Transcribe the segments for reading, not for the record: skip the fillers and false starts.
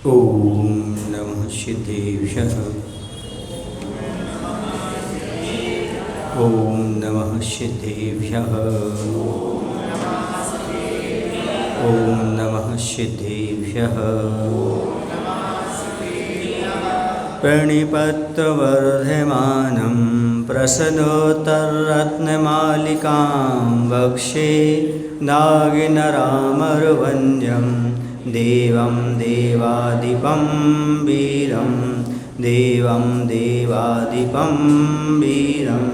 ओम नमः सिद्धेभ्यः। ओम नमः सिद्धेभ्यः। ओम नमः सिद्धेभ्यः। प्रणिपत्तवर्धमानं प्रसन्नोत्तररत्नमालिकां वक्षे नागिनरामरवन्द्यं देवं देवादिपं वीरं देवं देवादिपं वीरं।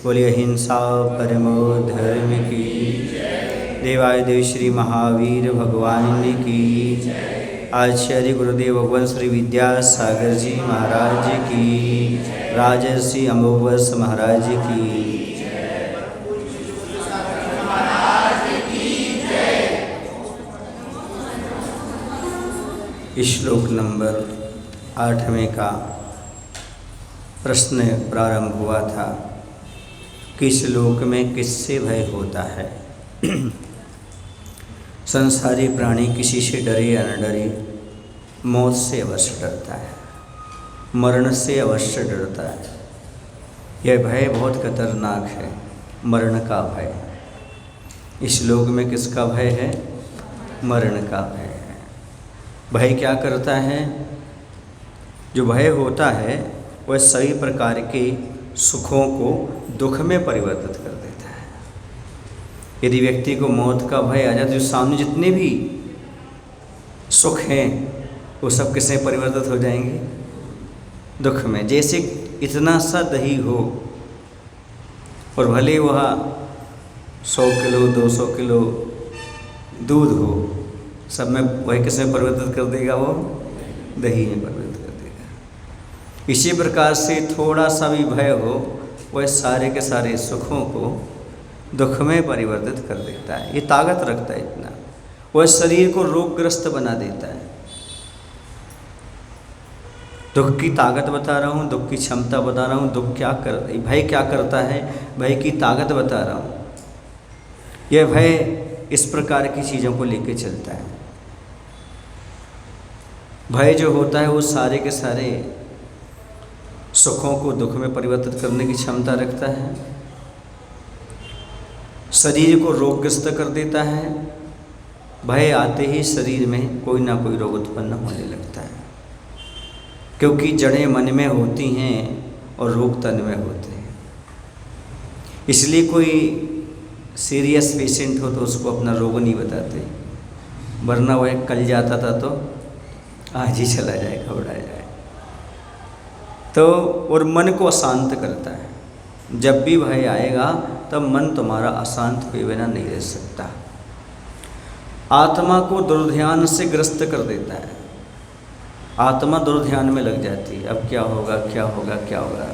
बोलिए हिंसा परमो धर्म की। देवादिदेव श्री महावीर भगवान की। आचार्य गुरुदेव भगवान श्री विद्यासागर जी महाराज की। राजर्षि अमोघवर्ष महाराज की। श्लोक नंबर 8वें का प्रश्न प्रारंभ हुआ था कि श्लोक में किससे भय होता है। संसारी प्राणी किसी से डरे या न डरे, मौत से अवश्य डरता है, मरण से अवश्य डरता है। यह भय बहुत खतरनाक है, मरण का भय। इस श्लोक में किसका भय है? मरण का भय है। भय क्या करता है? जो भय होता है वह सभी प्रकार के सुखों को दुख में परिवर्तित कर देता है। यदि व्यक्ति को मौत का भय आ जाए तो सामने जितने भी सुख हैं वो सब किसमें परिवर्तित हो जाएंगे? दुख में। जैसे इतना सा दही हो और भले वह 100 किलो 200 किलो दूध हो, सब में वही किसमें परिवर्तित कर देगा? वो दही में परिवर्तित कर देगा। इसी प्रकार से थोड़ा सा भी भय हो वह सारे के सारे सुखों को दुख में परिवर्तित कर देता है। ये ताकत रखता है इतना। वह शरीर को रोगग्रस्त बना देता है। दुख की ताकत बता रहा हूँ, दुख की क्षमता बता रहा हूँ। भय क्या करता है? भय की ताकत बता रहा हूँ। यह भय इस प्रकार की चीज़ों को लेकर चलता है। भय जो होता है वो सारे के सारे सुखों को दुख में परिवर्तित करने की क्षमता रखता है। शरीर को रोगग्रस्त कर देता है। भय आते ही शरीर में कोई ना कोई रोग उत्पन्न होने लगता है, क्योंकि जड़ें मन में होती हैं और रोग तन में होते हैं। इसलिए कोई सीरियस पेशेंट हो तो उसको अपना रोग नहीं बताते, वरना वह कल जाता था तो आज ही चला जाए, घबरा जाए। तो और मन को अशांत करता है। जब भी भय आएगा तब मन तुम्हारा अशांत हुए बिना नहीं रह सकता। आत्मा को दुर्ध्यान से ग्रस्त कर देता है। आत्मा दुर्ध्यान में लग जाती है। अब क्या होगा, क्या होगा, क्या होगा।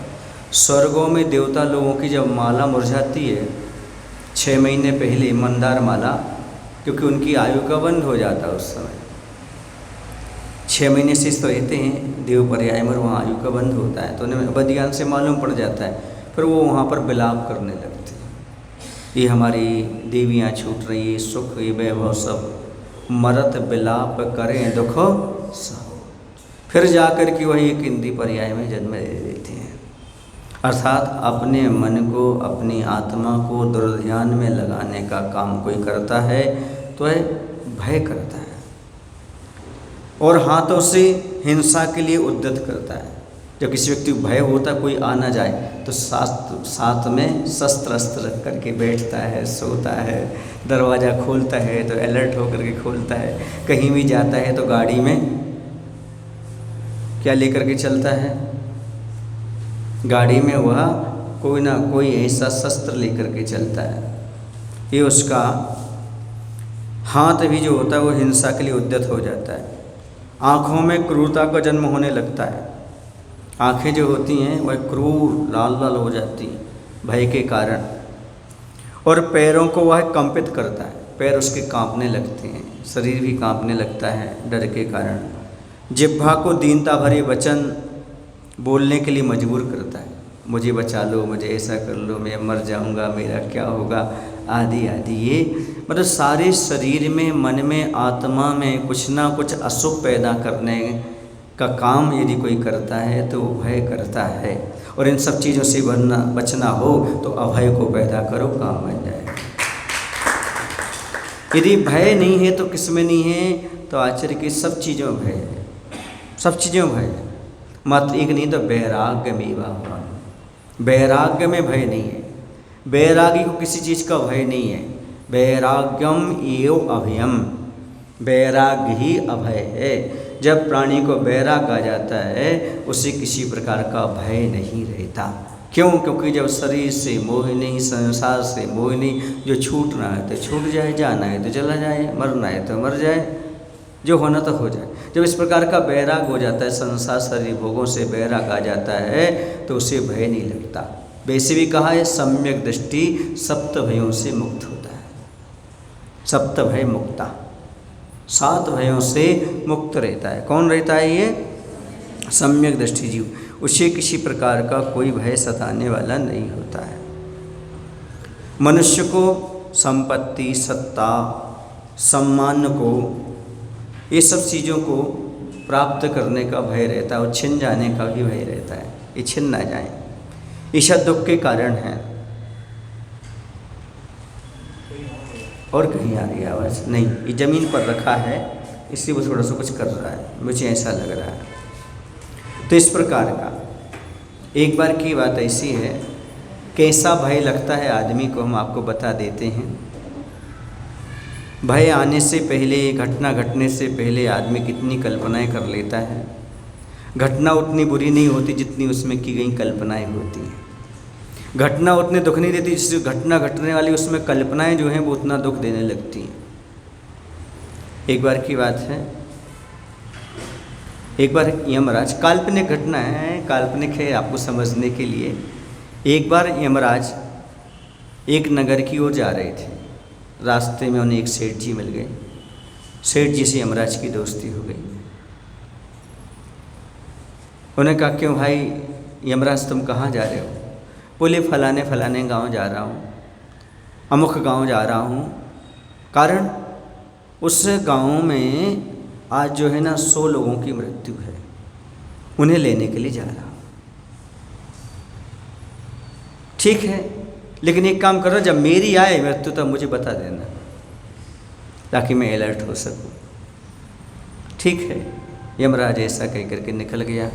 स्वर्गों में देवता लोगों की जब माला मुरझाती है 6 महीने पहले, मंदार माला, क्योंकि उनकी आयु का बंद हो जाता है उस समय। 6 महीने से रहते हैं देव पर्याय में, वहाँ आयु का बंद होता है तो उन्हें बदियान से मालूम पड़ जाता है। फिर वो वहाँ पर विलाप करने लगते हैं, ये हमारी देवियाँ छूट रही, सुख वैभव सब, मरत विलाप करें दुख सहो। फिर जाकर के वही एक हिंदी पर्याय में जन्म दे देते हैं। अर्थात अपने मन को, अपनी आत्मा को दुर्ध्यान में लगाने का काम कोई करता है तो वह भय करता है और हाथों से हिंसा के लिए उद्यत करता है। जब किसी व्यक्ति को भय होता कोई आ ना जाए तो साथ में शस्त्र अस्त्र रख करके बैठता है, सोता है, दरवाज़ा खोलता है तो अलर्ट होकर के खोलता है। कहीं भी जाता है तो गाड़ी में क्या लेकर के चलता है? गाड़ी में वह कोई ना कोई ऐसा शस्त्र लेकर के चलता है। ये उसका हाथ भी जो होता है वो हिंसा के लिए उद्यत हो जाता है। आँखों में क्रूरता का जन्म होने लगता है। आँखें जो होती हैं वह क्रूर लाल लाल हो जाती हैं भय के कारण। और पैरों को वह कंपित करता है, पैर उसके कांपने लगते हैं, शरीर भी कांपने लगता है डर के कारण। जिह्वा को दीनता भरे वचन बोलने के लिए मजबूर करता है, मुझे बचा लो, मुझे ऐसा कर लो, मैं मर जाऊंगा, मेरा क्या होगा, आदि आदि। ये मतलब सारे शरीर में, मन में, आत्मा में कुछ ना कुछ अशुभ पैदा करने का काम यदि कोई करता है तो वो भय करता है। और इन सब चीज़ों से बचना हो तो अभय को पैदा करो, काम बन जाएगा। यदि भय नहीं है तो किस में नहीं है? तो आचार्य की सब चीज़ों में भय है, सब चीज़ों में भय है। मात्र एक नहीं तो वैराग्य में भगवान, वैराग्य में भय नहीं है। वैरागी को किसी चीज़ का भय नहीं है। वैराग्यम एव अभयम, वैराग्य ही अभय है। जब प्राणी को वैराग आ जाता है उसे किसी प्रकार का भय नहीं रहता। क्यों? क्योंकि जब शरीर से मोह नहीं, संसार से मोह नहीं, जो छूटना है तो छूट जाए, जाना है तो चला जाए, मरना है तो मर जाए, जो होना तो हो जाए। जब इस प्रकार का वैराग हो जाता है, संसार शरीर भोगों से वैराग आ जाता है तो उसे भय नहीं लगता। वैसे भी कहा है सम्यक दृष्टि सप्त भयों से मुक्त होता है। सप्त भय मुक्ता, 7 भयों से मुक्त रहता है। कौन रहता है ये? सम्यक दृष्टि जीव। उसे किसी प्रकार का कोई भय सताने वाला नहीं होता है। मनुष्य को संपत्ति, सत्ता, सम्मान को, ये सब चीज़ों को प्राप्त करने का भय रहता है और छिन जाने का भी भय रहता है, ये छिन ना जाए। ईशा दुख के कारण है। और कहीं आ रही आवाज़? नहीं, ये ज़मीन पर रखा है इसलिए वो थोड़ा सा कुछ कर रहा है, मुझे ऐसा लग रहा है। तो इस प्रकार का एक बार की बात ऐसी है, कैसा भय लगता है आदमी को हम आपको बता देते हैं। भय आने से पहले, घटना घटने से पहले आदमी कितनी कल्पनाएं कर लेता है। घटना उतनी बुरी नहीं होती जितनी उसमें की गई कल्पनाएं होती हैं। घटना उतने दुख नहीं देती जिससे घटना घटने वाली उसमें कल्पनाएं जो हैं वो उतना दुख देने लगती हैं। एक बार की बात है, एक बार यमराज, काल्पनिक घटना है, काल्पनिक है आपको समझने के लिए। एक बार यमराज एक नगर की ओर जा रहे थे। रास्ते में उन्हें एक सेठ जी मिल गए। सेठ जी से यमराज की दोस्ती हो गई। उन्हें कहा क्यों भाई यमराज तुम कहाँ जा रहे हो? बोले फलाने फलाने गांव जा रहा हूँ, अमुक गांव जा रहा हूँ। कारण उस गांव में आज जो है ना 100 लोगों की मृत्यु है, उन्हें लेने के लिए जा रहा हूँ। ठीक है, लेकिन एक काम करो, जब मेरी आए मृत्यु तब मुझे बता देना ताकि मैं अलर्ट हो सकूँ। ठीक है, यमराज ऐसा कह करके निकल गया।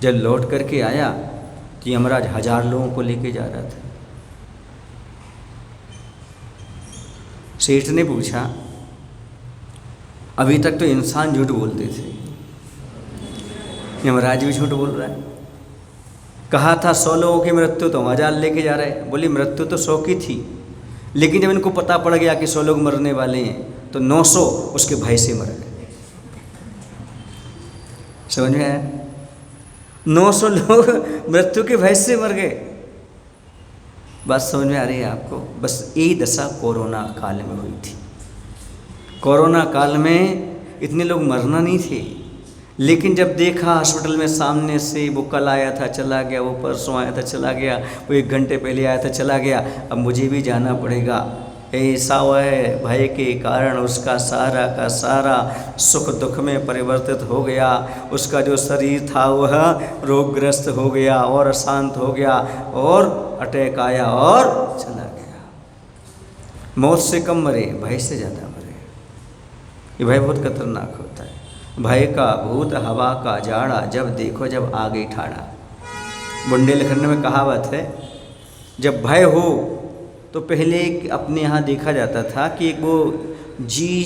जब लौट करके आया तो यमराज 1000 लोगों को लेके जा रहा था। सेठ ने पूछा, अभी तक तो इंसान झूठ बोलते थे, यमराज भी झूठ बोल रहा है। कहा था 100 लोगों की मृत्यु तो 1000 लेके जा रहे हैं। बोली मृत्यु तो 100 की थी, लेकिन जब इनको पता पड़ गया कि 100 लोग मरने वाले हैं तो 900 उसके भय से मर गए। समझ में आया? 900 लोग मृत्यु के भय से मर गए। बात समझ में आ रही है आपको? बस यही दशा कोरोना काल में हुई थी। कोरोना काल में इतने लोग मरना नहीं थे, लेकिन जब देखा हॉस्पिटल में सामने से वो कल आया था चला गया, वो परसों आया था चला गया, वो 1 घंटे पहले आया था चला गया, अब मुझे भी जाना पड़ेगा। ऐसा वह भय के कारण उसका सारा का सारा सुख दुख में परिवर्तित हो गया। उसका जो शरीर था वह रोगग्रस्त हो गया और अशांत हो गया और अटैक आया और चला गया। मौत से कम मरे, भय से ज़्यादा मरे। ये भय बहुत खतरनाक होता है। भय का भूत हवा का जाड़ा, जब देखो जब आगे ठाड़ा। बुंदेलखंड में कहावत है, जब भय हो तो पहले अपने यहाँ देखा जाता था कि एक वो जी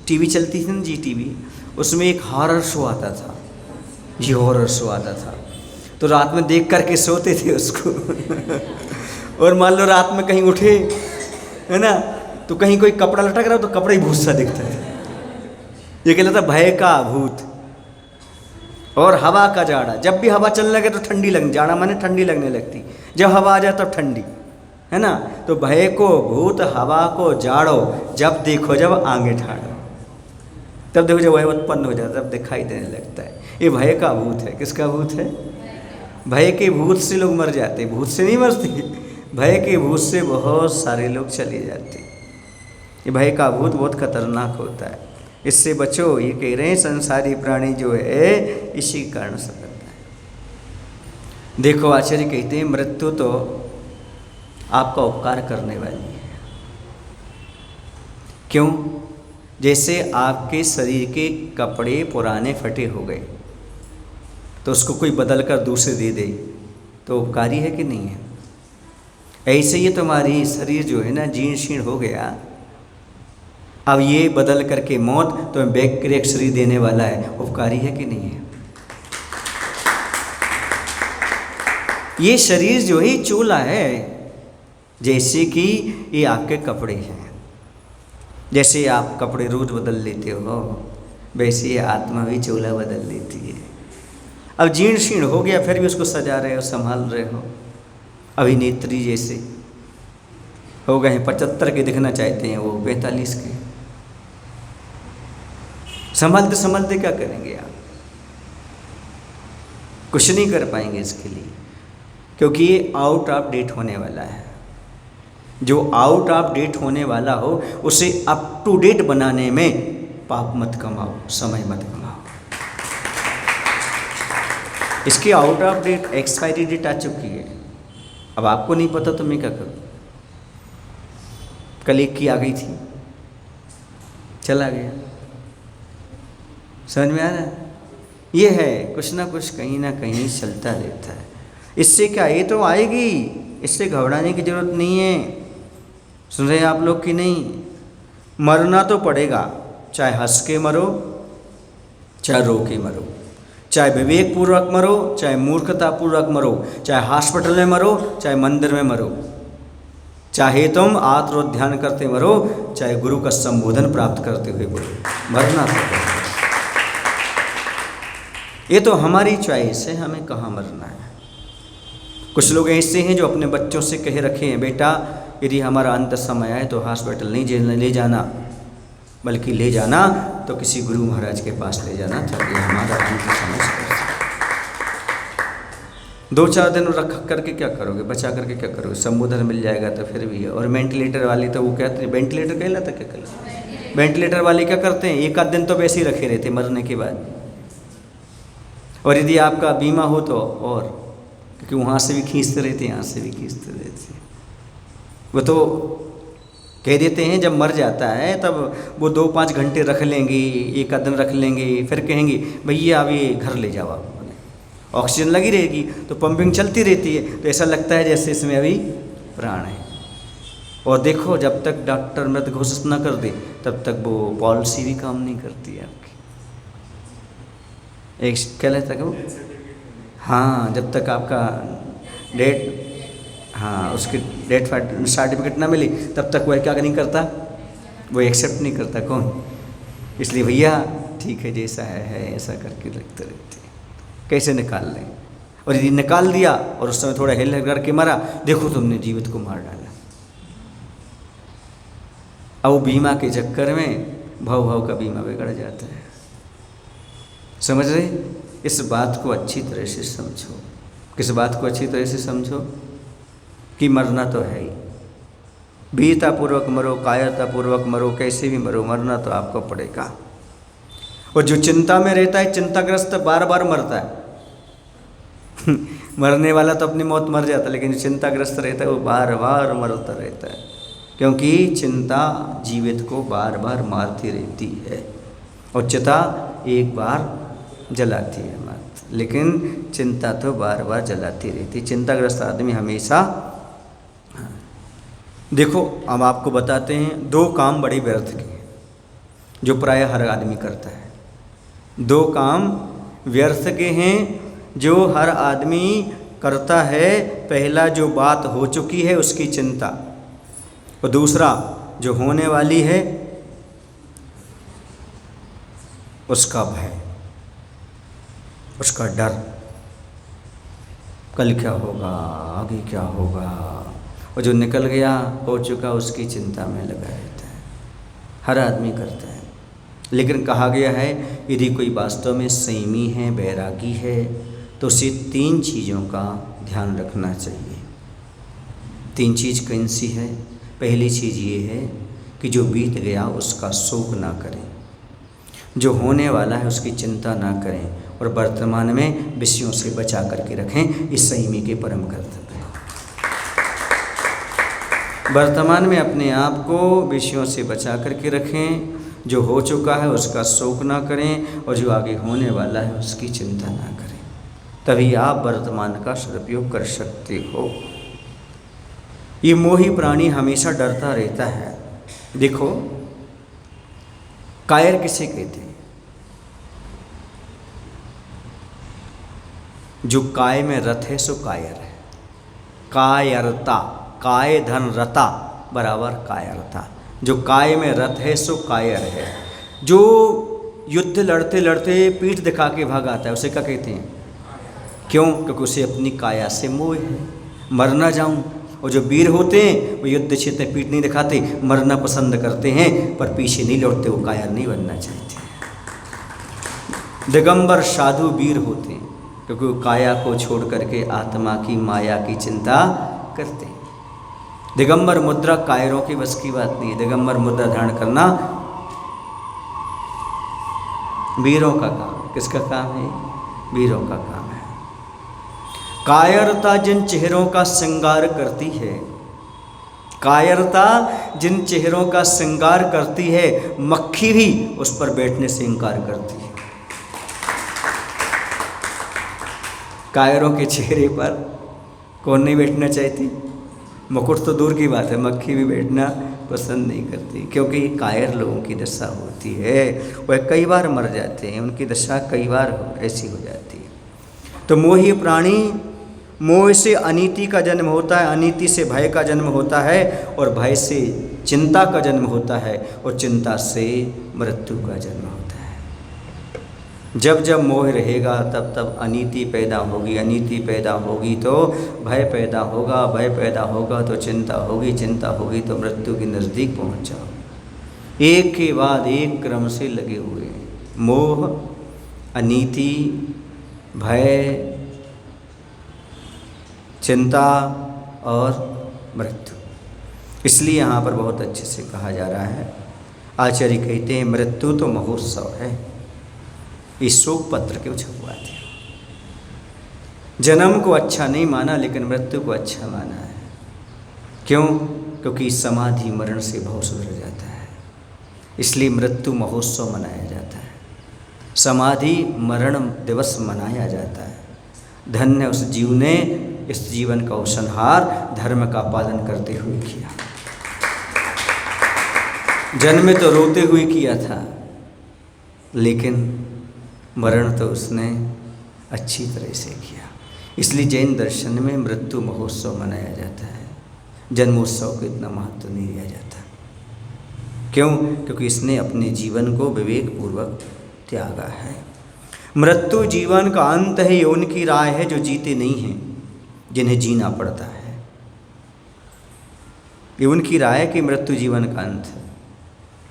टीवी चलती थी ना, जी टीवी, उसमें एक हॉरर शो आता था। जी हॉरर शो आता था तो रात में देख करके सोते थे उसको और मान लो रात में कहीं उठे है ना, तो कहीं कोई कपड़ा लटक रहा हो तो कपड़ा ही भूत सा दिखता है। ये कहलाता भय का भूत। और हवा का जाड़ा, जब भी हवा चलने लगे तो ठंडी लगने, जाड़ा माने ठंडी लगने लगती, जब हवा आ जाए तब ठंडी, है ना। तो भय को भूत हवा को जाड़ो, जब देखो जब आगे ठाड़ो, तब देखो जब वह उत्पन्न हो जाता है तब दिखाई देने लगता है। ये भय का भूत है। किसका भूत है? भय के भूत से लोग मर जाते, भूत से नहीं मरते, भय के भूत से बहुत सारे लोग चले जाते। ये भय का भूत बहुत खतरनाक होता है, इससे बचो। ये कह रहे हैं संसारी प्राणी जो है इसी कारण से करता है। देखो आचार्य कहते हैं मृत्यु तो आपका उपकार करने वाली है। क्यों? जैसे आपके शरीर के कपड़े पुराने फटे हो गए तो उसको कोई बदल कर दूसरे दे दे तो उपकारी है कि नहीं है? ऐसे ही तुम्हारी शरीर जो है ना जीर्ण शीर्ण हो गया, अब ये बदल करके मौत तो बैक्टीरिया शरीर देने वाला है, उपकारी है कि नहीं है? ये शरीर जो है चूल्हा है, जैसे कि ये आपके कपड़े हैं। जैसे आप कपड़े रोज बदल लेते हो वैसे ये आत्मा भी चूल्हा बदल लेती है। अब जीर्ण शीर्ण हो गया फिर भी उसको सजा रहे हो, संभाल रहे हो। अभिनेत्री जैसे हो गए हैं 75 के दिखना चाहते हैं, वो 45 के। संभालते संभालते क्या करेंगे आप? कुछ नहीं कर पाएंगे इसके लिए, क्योंकि ये आउट ऑफ डेट होने वाला है। जो आउट ऑफ डेट होने वाला हो उसे अप टू डेट बनाने में पाप मत कमाओ, समय मत कमाओ। इसकी out of date expiry date आ चुकी है। अब आपको नहीं पता तो मैं क्या करूँ? कल एक की आ गई थी, चला गया। समझ में आ रहा है? ये है कुछ ना कुछ कहीं ना कहीं चलता रहता है। इससे क्या, ये तो आएगी, इससे घबराने की जरूरत नहीं है। सुन रहे हैं आप लोग कि नहीं? मरना तो पड़ेगा, चाहे हंस के मरो चाहे रो के मरो, चाहे विवेक पूर्वक मरो चाहे मूर्खता पूर्वक मरो, चाहे हॉस्पिटल में मरो चाहे मंदिर में मरो, चाहे तुम आत्मोध्यान करते मरो चाहे गुरु का संबोधन प्राप्त करते हुए मरो, मरना तो पड़ेगा। ये तो हमारी चॉइस है, हमें कहाँ मरना है। कुछ लोग ऐसे हैं जो अपने बच्चों से कहे रखे हैं, बेटा यदि हमारा अंत समय आए तो हॉस्पिटल नहीं ले जाना, बल्कि ले जाना तो किसी गुरु महाराज के पास ले जाना, ताकि हमारा अंत समय से 2-4 दिन रख करके क्या करोगे, बचा करके क्या करोगे? संबोधन मिल जाएगा तो फिर भी है। और वेंटिलेटर वाले तो वो कहते हैं, वेंटिलेटर कहलाता क्या कहलाता? वेंटिलेटर वाले क्या करते हैं, 1 आध दिन तो वैसे ही रखे रहते मरने के बाद। और यदि आपका बीमा हो तो और, क्योंकि वहाँ से भी खींचते रहते हैं, यहाँ से भी खींचते रहते हैं। वो तो कह देते हैं जब मर जाता है तब वो 2-5 घंटे रख लेंगे, 1 आध दिन रख लेंगे, फिर कहेंगे भैया अब ये घर ले जाओ आप। ऑक्सीजन लगी रहेगी तो पंपिंग चलती रहती है, तो ऐसा लगता है जैसे इसमें अभी प्राण है। और देखो जब तक डॉक्टर मृत घोषित न कर दे तब तक वो पॉलिसी भी काम नहीं करती है आपकी। एक क्या लगता है वो, हाँ, जब तक आपका उसकी डेथ सर्टिफिकेट ना मिली तब तक वह क्या नहीं करता, वो एक्सेप्ट नहीं करता। कौन? इसलिए भैया ठीक है जैसा है ऐसा करके रखते रहते हैं, कैसे निकाल लें। और यदि निकाल दिया और उस समय थोड़ा हिल करके मरा, देखो तुमने जीवित को मार डाला। अब वो बीमा के चक्कर में भाव का बीमा बिगड़ जाता है। समझ रहे? इस बात को अच्छी तरह से समझो। किस बात को अच्छी तरह से समझो? कि मरना तो है ही, वीरतापूर्वक मरो, कायरतापूर्वक मरो, कैसे भी मरो, मरना तो आपको पड़ेगा। और जो चिंता में रहता है, चिंताग्रस्त बार बार मरता है। मरने वाला तो अपनी मौत मर जाता है, लेकिन जो चिंताग्रस्त रहता है वो बार बार मरता रहता है, क्योंकि चिंता जीवित को बार बार मारती रहती है। और चिता एक बार जलाती है मात्र, लेकिन चिंता तो बार बार जलाती रहती है। चिंताग्रस्त आदमी हमेशा, देखो अब आपको बताते हैं 2 काम बड़े व्यर्थ के जो प्राय हर आदमी करता है। 2 काम व्यर्थ के हैं जो हर आदमी करता है। पहला, जो बात हो चुकी है उसकी चिंता, और दूसरा जो होने वाली है उसका भय, उसका डर। कल क्या होगा, आगे क्या होगा। और जो निकल गया, हो चुका, उसकी चिंता में लगा रहता है। हर आदमी करता है। लेकिन कहा गया है यदि कोई वास्तव में संयमी है, बैरागी है, तो उसे 3 चीज़ों का ध्यान रखना चाहिए। 3 चीज़ कौन सी है? पहली चीज़ ये है कि जो बीत गया उसका शोक ना करें, जो होने वाला है उसकी चिंता ना करें और वर्तमान में विषयों से बचा करके रखें। इस संयमी के परम कर्तव्य है। वर्तमान में अपने आप को विषयों से बचा करके रखें, जो हो चुका है उसका शोक ना करें और जो आगे होने वाला है उसकी चिंता ना करें, तभी आप वर्तमान का सदुपयोग कर सकते हो। ये मोही प्राणी हमेशा डरता रहता है। देखो, कायर किसे कहते हैं? जो काय में रथ है सो कायर है। कायरता, काय धन रता बराबर कायरता। जो काय में रथ है सो कायर है। जो युद्ध लड़ते लड़ते पीठ दिखा के भाग आता है उसे क्या कहते हैं? क्यों? क्योंकि उसे अपनी काया से मोह है, मर ना जाऊं। और जो वीर होते हैं वो युद्ध क्षेत्र में पीठ नहीं दिखाते, मरना पसंद करते हैं पर पीछे नहीं लौटते, वो कायर नहीं बनना चाहते। दिगंबर साधु वीर होते हैं क्योंकि वो काया को छोड़ करके आत्मा की माया की चिंता करते हैं। दिगंबर मुद्रा कायरों की बस की बात नहीं है। दिगंबर मुद्रा धारण करना वीरों का काम है। किसका काम है? वीरों का काम है। कायरता जिन चेहरों का श्रृंगार करती है, कायरता जिन चेहरों का श्रृंगार करती है, मक्खी भी उस पर बैठने से इंकार करती है। कायरों के चेहरे पर कौन नहीं बैठना चाहती? मुकुट तो दूर की बात है, मक्खी भी बैठना पसंद नहीं करती, क्योंकि कायर लोगों की दशा होती है, वह कई बार मर जाते हैं, उनकी दशा कई बार ऐसी हो जाती है। तो मोही प्राणी, मोह से अनीति का जन्म होता है, अनीति से भय का जन्म होता है और भय से चिंता का जन्म होता है और चिंता से मृत्यु का जन्म होता है। जब जब मोह रहेगा तब तब अनीति पैदा होगी, अनीति पैदा होगी तो भय पैदा होगा, भय पैदा होगा तो चिंता होगी, चिंता होगी तो मृत्यु के नज़दीक पहुंच जाओ। एक के बाद एक क्रम से लगे हुए मोह, अनीति, भय, चिंता और मृत्यु। इसलिए यहाँ पर बहुत अच्छे से कहा जा रहा है, आचार्य कहते हैं मृत्यु तो महोत्सव है, इस शोक पत्र क्यों छपवा दिया? जन्म को अच्छा नहीं माना लेकिन मृत्यु को अच्छा माना है। क्यों? क्योंकि समाधि मरण से भाव सुधर जाता है, इसलिए मृत्यु महोत्सव मनाया जाता है, समाधि मरण दिवस मनाया जाता है। धन्य उस जीव ने इस जीवन का उपसंहार धर्म का पालन करते हुए किया। जन्म में तो रोते हुए किया था, लेकिन मरण तो उसने अच्छी तरह से किया। इसलिए जैन दर्शन में मृत्यु महोत्सव मनाया जाता है, जन्मोत्सव को इतना महत्व नहीं दिया जाता। क्यों? क्योंकि इसने अपने जीवन को विवेकपूर्वक त्यागा है। मृत्यु जीवन का अंत है, ये उनकी राय है जो जीते नहीं हैं, जिन्हें जीना पड़ता है। ये उनकी राय है कि मृत्यु जीवन का अंत है।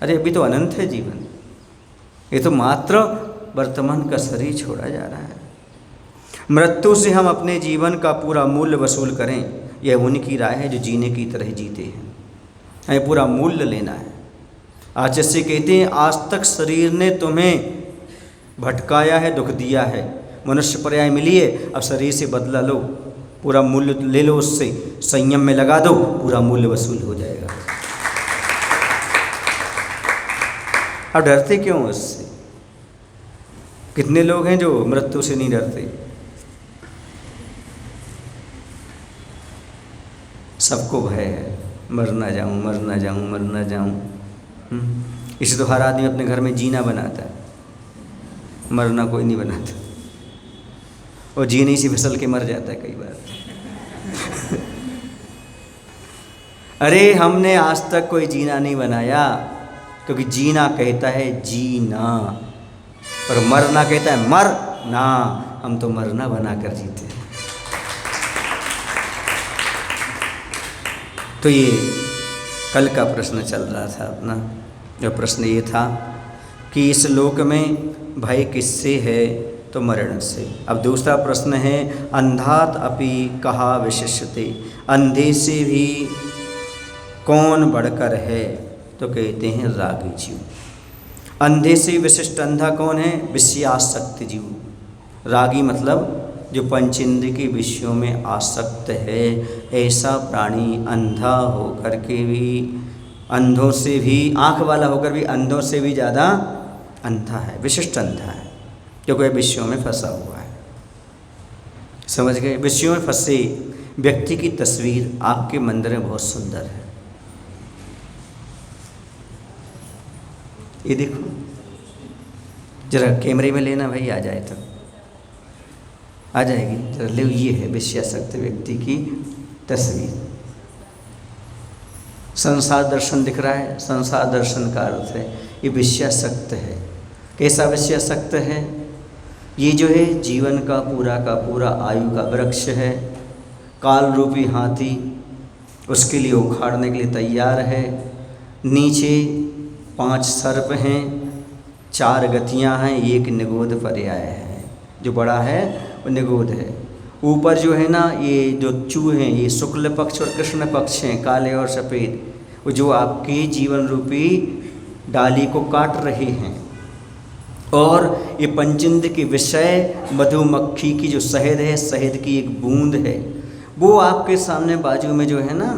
अरे अभी तो अनंत है जीवन, ये तो मात्र वर्तमान का शरीर छोड़ा जा रहा है। मृत्यु से हम अपने जीवन का पूरा मूल्य वसूल करें, यह उनकी राय है जो जीने की तरह जीते हैं। हमें पूरा मूल्य लेना है। आचार्य से कहते हैं आज तक शरीर ने तुम्हें भटकाया है, दुख दिया है, मनुष्य पर्याय मिली है, अब शरीर से बदला लो, पूरा मूल्य ले लो, उससे संयम में लगा दो, पूरा मूल्य वसूल हो जाएगा। अब डरते क्यों उससे? कितने लोग हैं जो मृत्यु से नहीं डरते? सबको भय है, मर ना जाऊं, मर ना जाऊं, मर ना जाऊं। इसे तो हर आदमी अपने घर में जीना बनाता है, मरना कोई नहीं बनाता, और जीने से फिसल के मर जाता है कई बार। अरे हमने आज तक कोई जीना नहीं बनाया, क्योंकि जीना कहता है जीना और मरना कहता है मर ना। हम तो मरना बनाकर जीते हैं। तो ये कल का प्रश्न चल रहा था अपना, जो प्रश्न ये था कि इस लोक में भय किससे है? तो मरण से। अब दूसरा प्रश्न है अंधात अपि कहा विशिष्यते, अंधे से भी कौन बढ़कर है? तो कहते हैं रागी जीव। अंधे से विशिष्ट अंधा कौन है? विषयासक्त जीव। रागी मतलब जो पंचेंद्रिय के विषयों में आसक्त है, ऐसा प्राणी अंधा होकर के भी, अंधों से भी, आँख वाला होकर भी अंधों से भी ज़्यादा अंधा है, विशिष्ट अंधा है, क्योंकि विषयों में फंसा हुआ है। समझ गए? विषयों में फंसे व्यक्ति की तस्वीर आपके मंदिर में बहुत सुंदर है। ये देखो जरा कैमरे में लेना भाई, आ जाए तो आ जाएगी, जरा ले। ये है विषयासक्त व्यक्ति की तस्वीर। संसार दर्शन दिख रहा है। संसार दर्शन का अर्थ है ये विषयासक्त है। कैसा विषयासक्त है? ये जो है जीवन का पूरा आयु का वृक्ष है, काल रूपी हाथी उसके लिए उखाड़ने के लिए तैयार है। नीचे 5 सर्प हैं, 4 गतियां हैं, एक निगोद पर्याय है। जो बड़ा है वो निगोद है। ऊपर जो है ना, ये जो चूहे हैं, ये शुक्ल पक्ष और कृष्ण पक्ष हैं, काले और सफ़ेद, वो जो आपके जीवन रूपी डाली को काट रहे हैं। और ये पंचेंद्र के विषय मधुमक्खी की जो शहद है, शहद की एक बूंद है, वो आपके सामने बाजू में जो है ना,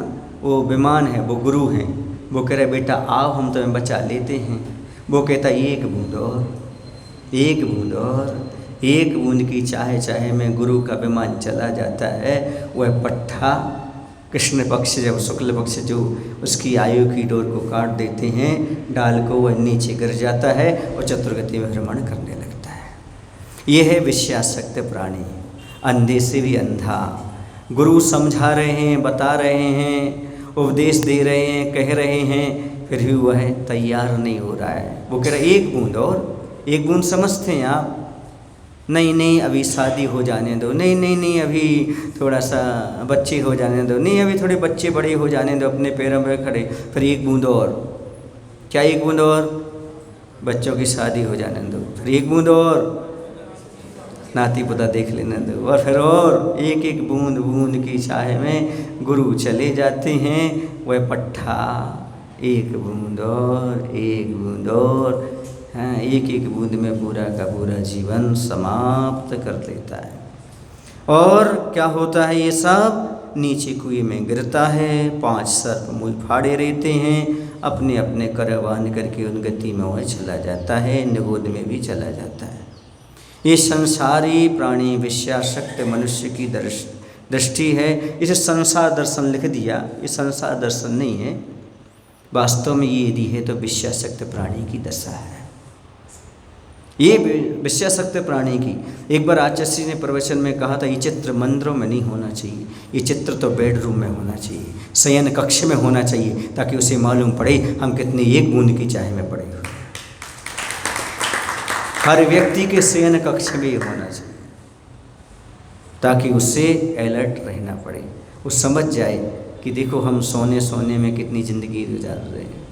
वो विमान है, वो गुरु हैं। वो कह रहे बेटा आओ हम तुम्हें बचा लेते हैं। वो कहता एक बूंद और, एक बूंद और, एक बूंद की चाहे चाहे में गुरु का विमान चला जाता है। वह पट्ठा कृष्ण पक्ष, जब शुक्ल पक्ष जो उसकी आयु की डोर को काट देते हैं, डाल को वह नीचे गिर जाता है और चतुर्गति में भ्रमण करने लगता है। यह है विषयासक्त प्राणी, अंधे से भी अंधा। गुरु समझा रहे हैं, बता रहे हैं, उपदेश दे रहे हैं, कह रहे हैं, फिर भी वह तैयार नहीं हो रहा है। वो कह रहा है एक बूंद और, एक बूंद समझते हैं आप? नहीं अभी शादी हो जाने दो, नहीं अभी थोड़ा सा बच्चे हो जाने दो, नहीं अभी थोड़े बच्चे बड़े हो जाने दो, अपने पैरों पर खड़े, फिर एक बूंद और। क्या एक बूंद और? बच्चों की शादी हो जाने दो, फिर एक बूंद और, नाती पोता देख लेने दो, और फिर और एक एक बूंद बूंद की चाह में गुरु चले जाते हैं। वह पट्ठा एक बूंद और, एक बूंद और, हाँ, एक एक बूंद में पूरा का पूरा जीवन समाप्त कर देता है। और क्या होता है? ये सब नीचे कुएं में गिरता है। 5 सर्प मुँह फाड़े रहते हैं, अपने अपने करवान करके उन गति में वह चला जाता है, निगोद में भी चला जाता है। ये संसारी प्राणी विषयासक्त मनुष्य की दृष्टि है। इसे संसार दर्शन लिख दिया, ये संसार दर्शन नहीं है, वास्तव में ये यदि है तो विषयासक्त प्राणी की दशा है। ये विषयासक्त प्राणी की, एक बार आचार्य ने प्रवचन में कहा था, ये चित्र मंदिरों में नहीं होना चाहिए, ये चित्र तो बेडरूम में होना चाहिए, शयन कक्ष में होना चाहिए, ताकि उसे मालूम पड़े हम कितने एक बूंद की चाह में पड़े हुए। हर व्यक्ति के शयन कक्ष में ये होना चाहिए, ताकि उससे अलर्ट रहना पड़े, वो समझ जाए कि देखो हम सोने में कितनी ज़िंदगी गुजार रहे हैं,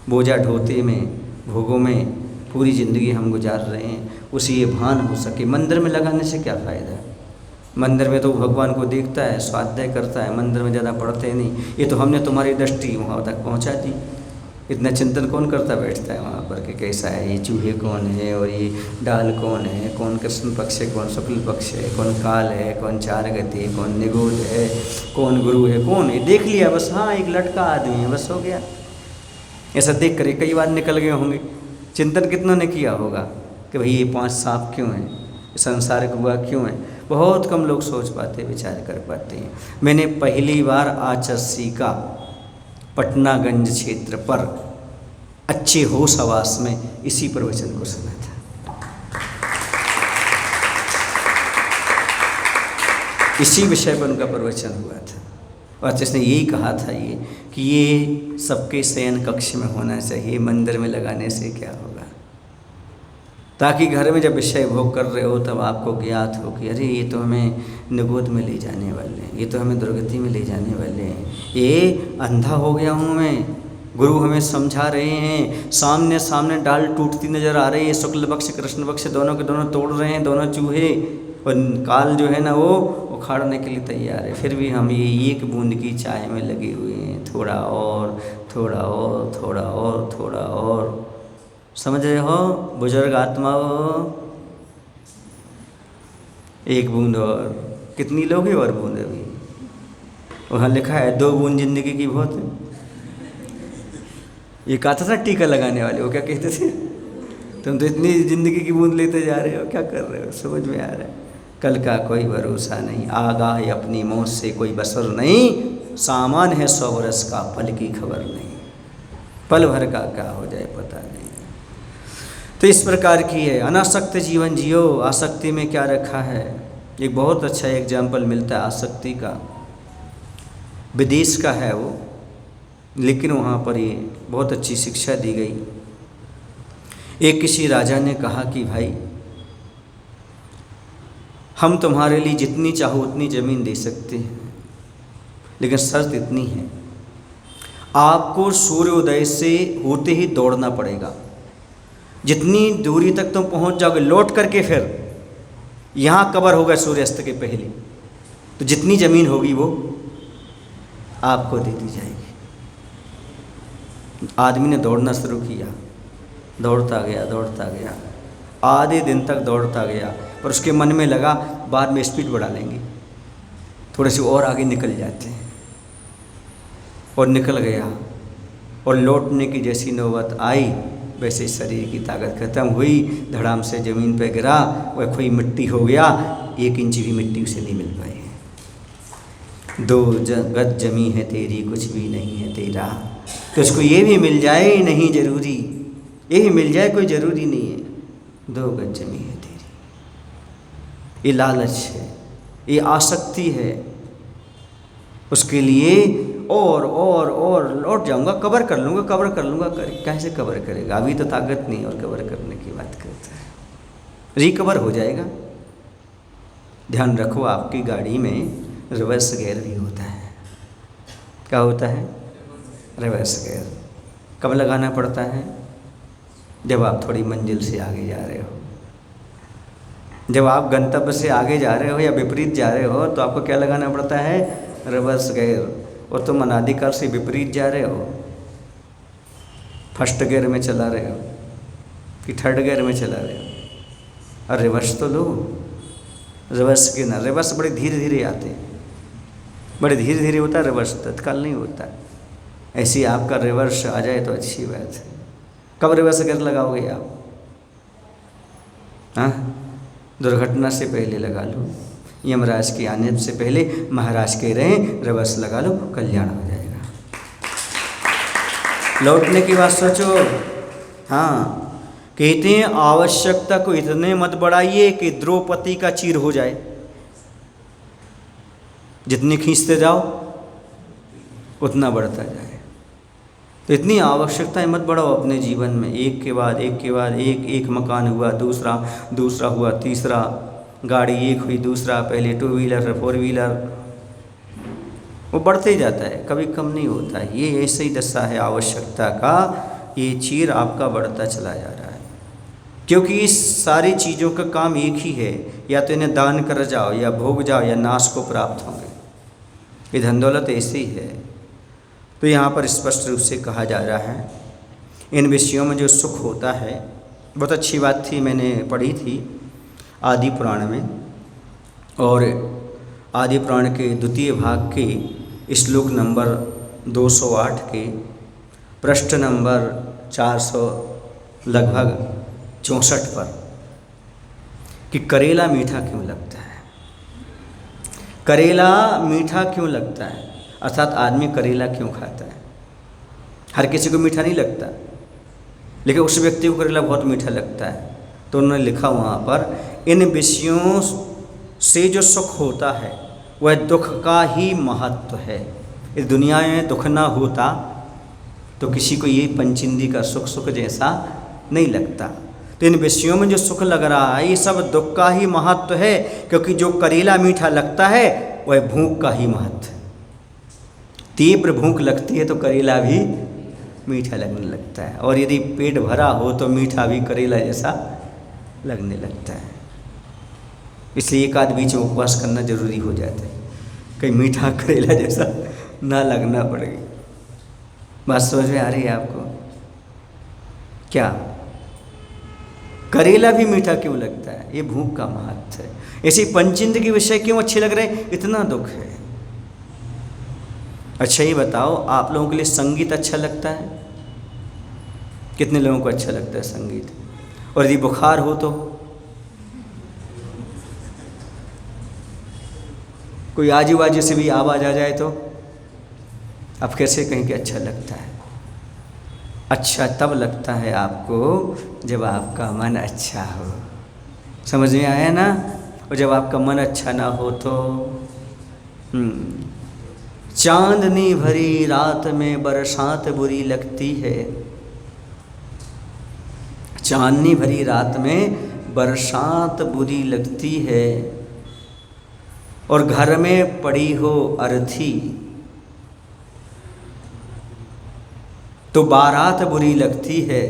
बोझा ढोते में, भोगों में पूरी ज़िंदगी हम गुजार रहे हैं। उसे ये भान हो सके। मंदिर में लगाने से क्या फ़ायदा है? मंदिर में तो भगवान को देखता है, स्वाध्याय करता है, मंदिर में ज़्यादा पढ़ते नहीं। ये तो हमने तुम्हारी दृष्टि वहाँ तक पहुँचा दी। इतना चिंतन कौन करता बैठता है वहाँ पर कि कैसा है, ये चूहे कौन है, और ये डाल कौन है, कौन कृष्ण पक्ष है, कौन शुक्ल पक्ष है, कौन काल है, कौन चार गति है, कौन निगोद है, कौन गुरु है, कौन है, देख लिया बस। हाँ एक लटका आदमी है, बस हो गया। ऐसा देख कर कई बार निकल गए होंगे। चिंतन कितनों ने किया होगा कि भाई ये 5 सांप क्यों हैं, संसारिक हुआ क्यों है? बहुत कम लोग सोच पाते, विचार कर पाते हैं। मैंने पहली बार आचार्य का पटनागंज क्षेत्र पर अच्छे होश आवास में इसी प्रवचन को सुना था। इसी विषय पर उनका प्रवचन हुआ था, और जिसने यही कहा था ये कि ये सबके शयन कक्ष में होना चाहिए, मंदिर में लगाने से क्या होगा, ताकि घर में जब विषय भोग कर रहे हो तब आपको ज्ञात हो कि अरे ये तो हमें निगोद में ले जाने वाले हैं, ये तो हमें दुर्गति में ले जाने वाले हैं, ये अंधा हो गया हूँ मैं। गुरु हमें समझा रहे हैं, सामने सामने डाल टूटती नज़र आ रही है, शुक्ल पक्ष कृष्ण पक्ष दोनों के दोनों तोड़ रहे हैं, दोनों चूहे और काल जो है ना वो उखाड़ने के लिए तैयार है, फिर भी हम ये एक बूंद की चाय में लगे हुए हैं, थोड़ा और थोड़ा और थोड़ा और थोड़ा और। समझ रहे हो बुजुर्ग आत्मा हो? एक बूंद और, कितनी लोगे और बूंद? अभी वहाँ लिखा है 2 बूंद जिंदगी की बहुत है। ये कहा था ना टीका लगाने वाले, वो क्या कहते थे, तुम तो इतनी ज़िंदगी की बूंद लेते जा रहे हो, क्या कर रहे हो? समझ में आ रहा है? कल का कोई भरोसा नहीं, आगाह अपनी मौत से कोई बसर नहीं, सामान है 100 बरस का, पल की खबर नहीं, पल भर का क्या हो जाए पता नहीं। तो इस प्रकार की है, अनासक्त जीवन जियो। आसक्ति में क्या रखा है? एक बहुत अच्छा एग्जाम्पल मिलता है आसक्ति का, विदेश का है वो, लेकिन वहाँ पर ये बहुत अच्छी शिक्षा दी गई। एक किसी राजा ने कहा कि भाई हम तुम्हारे लिए जितनी चाहो उतनी ज़मीन दे सकते हैं, लेकिन शर्त इतनी है, आपको सूर्योदय से होते ही दौड़ना पड़ेगा। जितनी दूरी तक तुम पहुंच जाओगे, लौट करके फिर यहाँ कबर होगा सूर्यास्त के पहले, तो जितनी ज़मीन होगी वो आपको दे दी जाएगी। आदमी ने दौड़ना शुरू किया, दौड़ता गया, आधे दिन तक दौड़ता गया, पर उसके मन में लगा बाद में स्पीड बढ़ा लेंगे, थोड़े से और आगे निकल जाते हैं, और निकल गया। और लौटने की जैसी नौबत आई, वैसे शरीर की ताकत खत्म हुई, धड़ाम से ज़मीन पे गिरा, वह कोई मिट्टी हो गया, 1 इंच भी मिट्टी उसे नहीं मिल पाई। 2 गज जमी है तेरी, कुछ भी नहीं है तेरा। तो उसको ये भी मिल जाए नहीं ज़रूरी, ये भी मिल जाए कोई ज़रूरी नहीं है, 2 गज जमी है तेरी। ये लालच है, ये आसक्ति है, उसके लिए और लौट जाऊंगा, कवर कर लूँगा। कैसे कवर करेगा? अभी तो ताकत नहीं और कवर करने की बात करता है। रिकवर हो जाएगा। ध्यान रखो, आपकी गाड़ी में रिवर्स गियर भी होता है। क्या होता है? Reverse gear. कब लगाना पड़ता है? जब आप थोड़ी मंजिल से आगे जा रहे हो, जब आप गंतव्य से आगे जा रहे हो या विपरीत जा रहे हो, तो आपको क्या लगाना पड़ता है? Reverse gear. और तुम अनादिकाल से विपरीत जा रहे हो, फर्स्ट गियर में चला रहे हो कि थर्ड गियर में चला रहे हो? और रिवर्स तो लो, रिवर्स के ना, रिवर्स बड़े धीरे धीरे आते हैं, बड़े धीरे धीरे होता है रिवर्स, तत्काल नहीं होता। ऐसे आपका रिवर्स आ जाए तो अच्छी बात है। कब रिवर्स गियर लगाओगे आप? हाँ, दुर्घटना से पहले लगा लो, यमराज के आने से पहले महाराज कह रहे हैं रिवर्स लगा लो, कल्याण हो जाएगा। लौटने की बात सोचो। हाँ, कहते हैं आवश्यकता को इतने मत बढ़ाइए कि द्रौपदी का चीर हो जाए। जितनी खींचते जाओ उतना बढ़ता जाए। तो इतनी आवश्यकताएं मत बढ़ाओ अपने जीवन में, एक के बाद एक मकान हुआ, दूसरा हुआ, तीसरा, गाड़ी एक हुई, दूसरा, पहले 2 व्हीलर 4 व्हीलर, वो बढ़ते ही जाता है, कभी कम नहीं होता है। ये ऐसे ही दशा है आवश्यकता का, ये चीर आपका बढ़ता चला जा रहा है। क्योंकि इस सारी चीज़ों का काम एक ही है, या तो इन्हें दान कर जाओ, या भोग जाओ, या नाश को प्राप्त होंगे। ये धन दौलत ऐसी ही है। तो यहाँ पर स्पष्ट रूप से कहा जा रहा है, इन विषयों में जो सुख होता है, बहुत अच्छी बात थी, मैंने पढ़ी थी आदि पुराण में, और आदि पुराण के 2 भाग के श्लोक नंबर 208 के पृष्ठ नंबर 400 लगभग 64 पर, कि करेला मीठा क्यों लगता है। करेला मीठा क्यों लगता है, अर्थात आदमी करेला क्यों खाता है। हर किसी को मीठा नहीं लगता, लेकिन उस व्यक्ति को करेला बहुत मीठा लगता है। तो उन्होंने लिखा वहाँ पर, इन विषयों से जो सुख होता है वह दुख का ही महत्व है। इस दुनिया में दुख ना होता तो किसी को ये पंचिंदी का सुख जैसा नहीं लगता। तो इन विषयों में जो सुख लग रहा है, ये सब दुख का ही महत्व है, क्योंकि जो करेला मीठा लगता है वह भूख का ही महत्व है। तीव्र भूख लगती है तो करेला भी मीठा लगने लगता है, और यदि पेट भरा हो तो मीठा भी करेला जैसा लगने लगता है। इसलिए एक आध बीच में उपवास करना जरूरी हो जाता है, कहीं मीठा करेला जैसा ना लगना पड़ेगी। बात समझ में आ रही है आपको? क्या करेला भी मीठा क्यों लगता है? ये भूख का महत्व है। ऐसी पंचेंद्र के विषय क्यों अच्छे लग रहे हैं? इतना दुख है। अच्छा ये बताओ, आप लोगों के लिए संगीत अच्छा लगता है? कितने लोगों को अच्छा लगता है संगीत? और यदि बुखार हो तो कोई आजू बाजू से भी आवाज़ आ जाए तो आप कैसे कहें कि अच्छा लगता है? अच्छा तब लगता है आपको जब आपका मन अच्छा हो। समझ में आया ना? और जब आपका मन अच्छा ना हो तो चांदनी भरी रात में बरसात बुरी लगती है। चांदनी भरी रात में बरसात बुरी लगती है, और घर में पड़ी हो अर्थी तो बारात बुरी लगती है,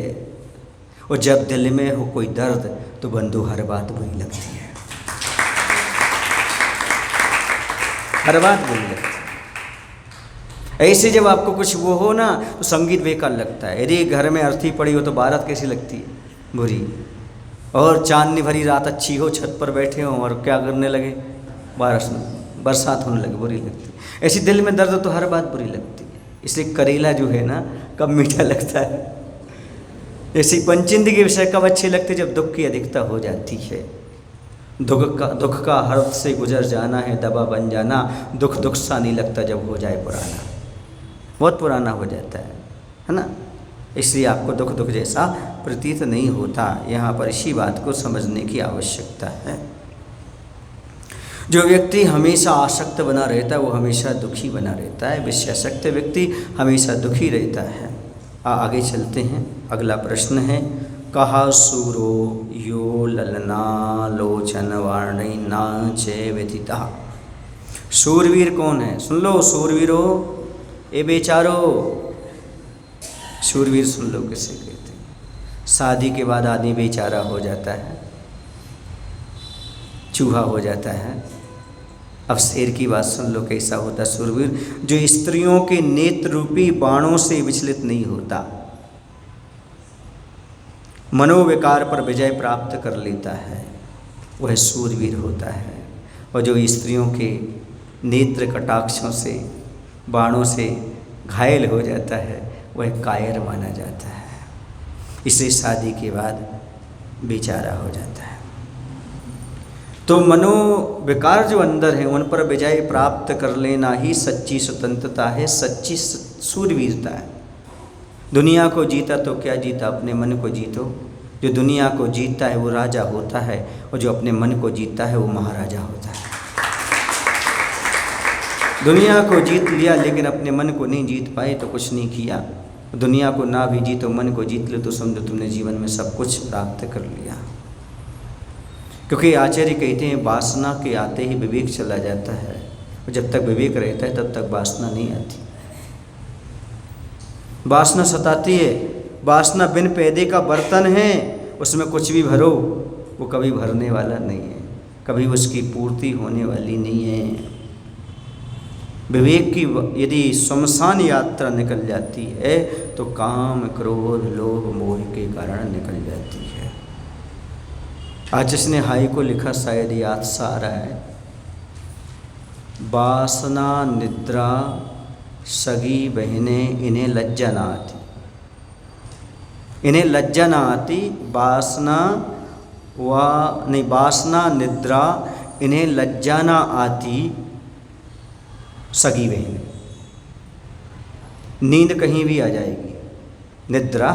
और जब दिल में हो कोई दर्द तो बंधु हर बात बुरी लगती है। हर बात बुरी लगती है। ऐसे जब आपको कुछ वो हो ना तो संगीत बेकार लगता है। यदि घर में अर्थी पड़ी हो तो बारात कैसी लगती है? बुरी। और चांदनी भरी रात अच्छी हो, छत पर बैठे हो और क्या करने लगे? बरसात होने लगे, बुरी लगती है। ऐसी दिल में दर्द तो हर बात बुरी लगती है। इसलिए करेला जो है ना कब मीठा लगता है? ऐसी पंचेंद्र के विषय कब अच्छे लगते? जब दुख की अधिकता हो जाती है। दुख का हर्ष से गुजर जाना है दबा बन जाना। दुख दुख सा नहीं लगता जब हो जाए पुराना, बहुत पुराना हो जाता है ना? इसलिए आपको दुख दुख जैसा प्रतीत नहीं होता। यहाँ पर इसी बात को समझने की आवश्यकता है। जो व्यक्ति हमेशा आसक्त बना रहता है वो हमेशा दुखी बना रहता है। विषयासक्त व्यक्ति हमेशा दुखी रहता है। आगे चलते हैं। अगला प्रश्न है, कहा सूरो यो ललना लोचन वाणी नाचे व्यथिता। शूरवीर कौन है? सुन लो शूरवीरो, ए बेचारो। शूरवीर सुन लो किसे कहते हैं। शादी के बाद आदमी बेचारा हो जाता है, चूहा हो जाता है। अब शेर की बात सुन लो कैसा होता शूरवीर, जो स्त्रियों के नेत्र रूपी बाणों से विचलित नहीं होता, मनोविकार पर विजय प्राप्त कर लेता है, वह शूरवीर होता है। और जो स्त्रियों के नेत्र कटाक्षों से बाणों से घायल हो जाता है वह कायर माना जाता है। इसे शादी के बाद बेचारा हो जाता है। तो मनोविकार जो अंदर है उन पर विजय प्राप्त कर लेना ही सच्ची स्वतंत्रता है, सच्ची शूरवीरता है। दुनिया को जीता तो क्या जीता, अपने मन को जीतो। जो दुनिया को जीतता है वो राजा होता है, और जो अपने मन को जीतता है वो महाराजा होता है। दुनिया को जीत लिया लेकिन अपने मन को नहीं जीत पाए तो कुछ नहीं किया। दुनिया को ना भी जीतो, मन को जीत लो तो समझो तुमने जीवन में सब कुछ प्राप्त कर लिया। क्योंकि आचार्य कहते हैं वासना के आते ही विवेक चला जाता है, और जब तक विवेक रहता है तब तक वासना नहीं आती। वासना सताती है। वासना बिन पैदे का बर्तन है, उसमें कुछ भी भरो वो कभी भरने वाला नहीं है, कभी उसकी पूर्ति होने वाली नहीं है। विवेक की यदि श्मशान यात्रा निकल जाती है तो काम क्रोध लोभ मोह के कारण निकल जाती है। आज जिसने हाई को लिखा शायद याद सा आ रहा है, वासना निद्रा सगी बहनें इन्हें लज्जा ना आती, इन्हें लज्जा ना आती। वासना निद्रा इन्हें लज्जा ना आती सगी बहनें। नींद कहीं भी आ जाएगी, निद्रा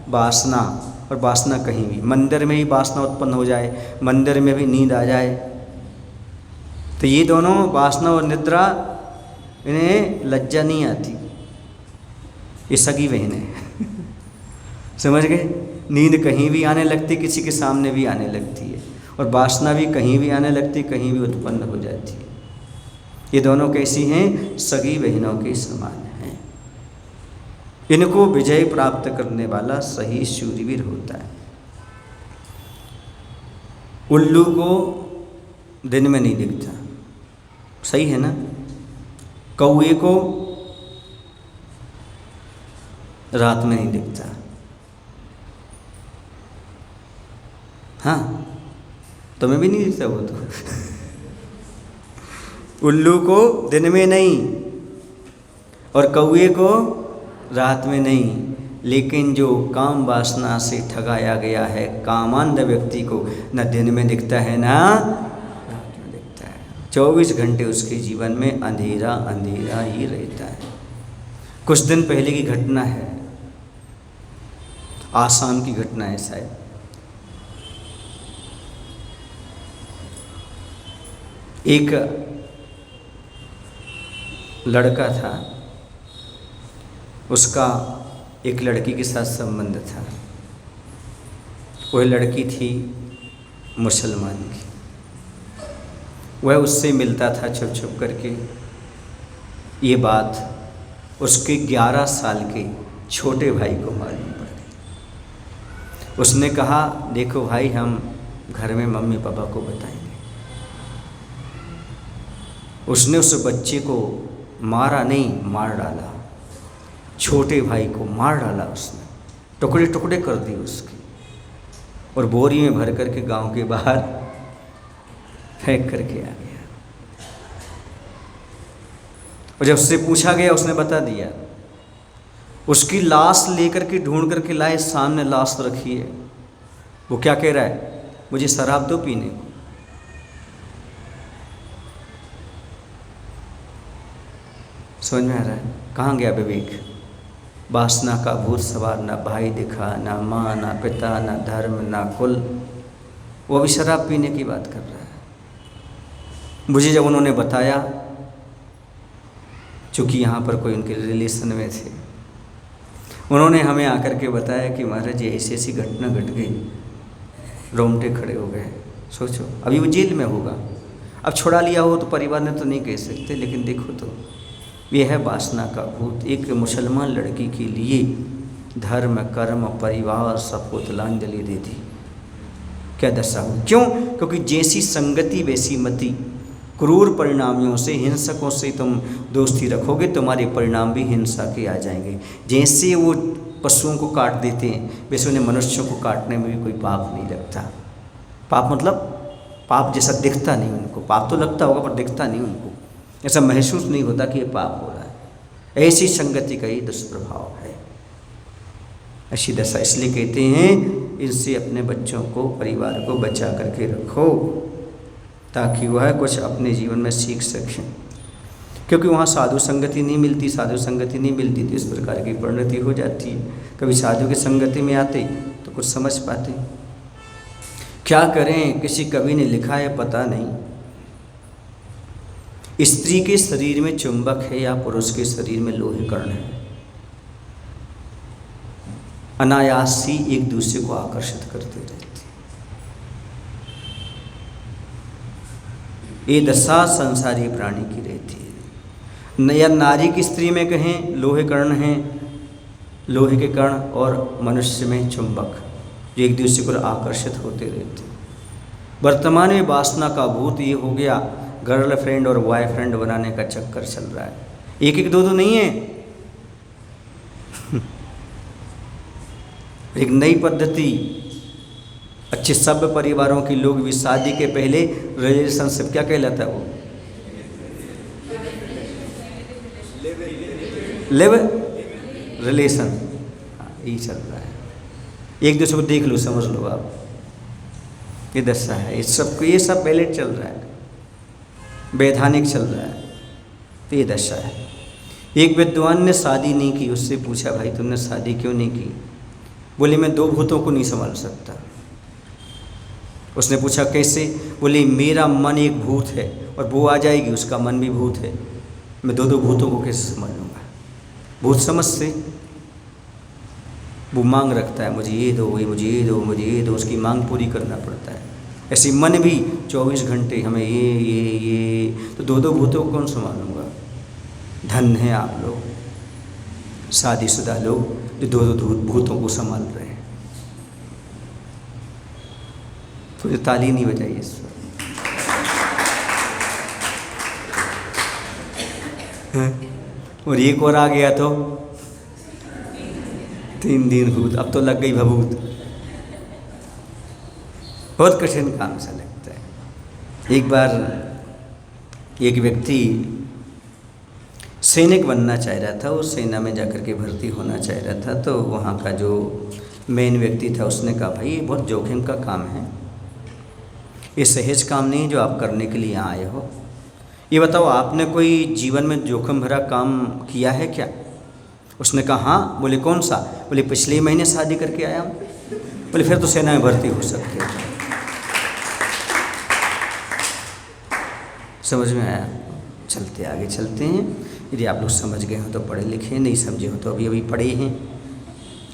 वासना, और वासना कहीं भी, मंदिर में ही वासना उत्पन्न हो जाए, मंदिर में भी नींद आ जाए, तो ये दोनों वासना और निद्रा इन्हें लज्जा नहीं आती, ये सगी बहनें। समझ गए? नींद कहीं भी आने लगती, किसी के सामने भी आने लगती है, और वासना भी कहीं भी आने लगती, कहीं भी उत्पन्न हो जाती है। ये दोनों कैसी हैं? सगी बहनों के समान हैं। इनको विजय प्राप्त करने वाला सही शूरवीर होता है। उल्लू को दिन में नहीं दिखता, सही है ना। कौए को रात में नहीं दिखता, हाँ तुम्हें भी नहीं दिखता वो तो। उल्लू को दिन में नहीं और कौए को रात में नहीं, लेकिन जो काम वासना से ठगाया गया है कामांध व्यक्ति को न दिन में दिखता है ना रात में दिखता है। 24 घंटे उसके जीवन में अंधेरा अंधेरा ही रहता है। कुछ दिन पहले की घटना है, आसाम की घटना है शायद। एक लड़का था, उसका एक लड़की के साथ संबंध था। वह लड़की थी मुसलमान की। वह उससे मिलता था छुप छुप करके। ये बात उसके 11 साल के छोटे भाई को मालूम पड़ गई। उसने कहा देखो भाई, हम घर में मम्मी पापा को बताएंगे। उसने उस बच्चे को मारा नहीं, मार डाला। छोटे भाई को मार डाला उसने, टुकड़े टुकड़े कर दिए उसके, और बोरी में भर करके गांव के बाहर फेंक करके आ गया। और जब उससे पूछा गया उसने बता दिया। उसकी लाश लेकर के ढूंढ करके लाए, सामने लाश रखी है। वो क्या कह रहा है, मुझे शराब दो पीने को। समझ में आ रहा है कहाँ गया विवेक। वासना का भूत सवार, ना भाई दिखा, ना माँ, ना पिता, ना धर्म, ना कुल। वो अभी शराब पीने की बात कर रहा है। मुझे जब उन्होंने बताया, चूँकि यहाँ पर कोई उनके रिलेशन में थे, उन्होंने हमें आकर के बताया कि महाराज ये ऐसी ऐसी घटना घट गई, रोंगटे खड़े हो गए। सोचो अभी वो जेल में होगा, अब छुड़ा लिया हो तो परिवार ने तो नहीं कह सकते, लेकिन देखो तो यह है वासना का भूत। एक मुसलमान लड़की के लिए धर्म कर्म परिवार सबको तिलांजलि दे दी। क्या दशा हो, क्यों? क्योंकि जैसी संगति वैसी मति। क्रूर परिणामियों से, हिंसकों से तुम दोस्ती रखोगे, तुम्हारे परिणाम भी हिंसा के आ जाएंगे। जैसे वो पशुओं को काट देते हैं, वैसे उन्हें मनुष्यों को काटने में भी कोई पाप नहीं लगता। पाप मतलब पाप जैसा दिखता नहीं उनको, पाप तो लगता होगा पर दिखता नहीं उनको, ऐसा महसूस नहीं होता कि ये पाप हो रहा है। ऐसी संगति का ही दुष्प्रभाव है, ऐसी दशा। इसलिए कहते हैं इनसे अपने बच्चों को, परिवार को बचा करके रखो, ताकि वह कुछ अपने जीवन में सीख सकें। क्योंकि वहाँ साधु संगति नहीं मिलती, साधु संगति नहीं मिलती तो इस प्रकार की परिणति हो जाती है। कभी साधु की संगति में आते तो कुछ समझ पाते। क्या करें, किसी कवि ने लिखा है पता नहीं, स्त्री के शरीर में चुंबक है या पुरुष के शरीर में लोहे कर्ण है, अनायास ही एक दूसरे को आकर्षित करते रहते। ये दशा संसारी प्राणी की रहती है। या नारी की स्त्री में कहें लोहे कर्ण हैं, लोहे के कर्ण, और मनुष्य में चुंबक, जो एक दूसरे को आकर्षित होते रहते। वर्तमान में वासना का भूत ये हो गया, गर्लफ्रेंड और बॉयफ्रेंड बनाने का चक्कर चल रहा है। एक एक दो दो नहीं है, एक नई पद्धति। अच्छे सभ्य परिवारों के लोग भी शादी के पहले रिलेशनशिप, क्या कहलाता है वो, लिव रिलेशन, यही चल रहा है। एक दूसरे को देख लो, समझ लो आप, ये दशा है। ये सब पहले चल रहा है, वैधानिक चल रहा है, तो ये दशा है। एक विद्वान ने शादी नहीं की, उससे पूछा भाई तुमने शादी क्यों नहीं की? बोले मैं दो भूतों को नहीं संभाल सकता। उसने पूछा कैसे? बोले मेरा मन एक भूत है और वो आ जाएगी, उसका मन भी भूत है, मैं दो भूतों को कैसे संभालूंगा? भूत समझ से वो मांग रखता है, मुझे ये दो, मुझे ये दो, मुझे ये दो, उसकी मांग पूरी करना पड़ता है। ऐसे मन भी 24 घंटे हमें ये, तो दो भूतों को कौन संभालूंगा? धन है आप लोग शादीशुदा लोग जो दो भूतों को संभाल रहे हैं। तो ताली नहीं बजाइए इस वक्त। और एक और आ गया तो 3 दिन भूत, अब तो लग गई भभूत। बहुत कठिन काम सा लगता है। एक बार एक व्यक्ति सैनिक बनना चाह रहा था, वो सेना में जाकर के भर्ती होना चाह रहा था। तो वहाँ का जो मेन व्यक्ति था उसने कहा, भाई ये बहुत जोखिम का काम है, ये सहज काम नहीं जो आप करने के लिए यहाँ आए हो। ये बताओ आपने कोई जीवन में जोखिम भरा काम किया है क्या? उसने कहा हाँ। बोले कौन सा? बोले पिछले महीने शादी करके आया हूँ। बोले फिर तो सेना में भर्ती हो सकती है। समझ में आया? चलते आगे चलते हैं। यदि आप लोग समझ गए हो तो पढ़े लिखे, नहीं समझे हो तो अभी अभी पढ़े हैं,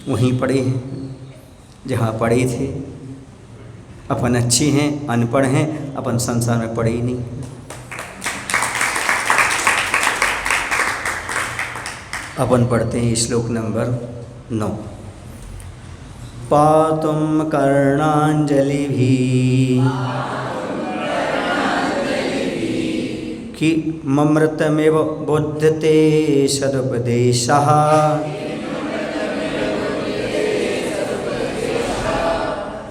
वहीं पढ़े हैं जहाँ पढ़े थे। अपन अच्छे हैं, अनपढ़ हैं, अपन संसार में पढ़े ही नहीं। अपन पढ़ते हैं श्लोक नंबर 9। पातुम कर्णांजलिभिः कि ममृतमेव बुध्यते सदुपदेशः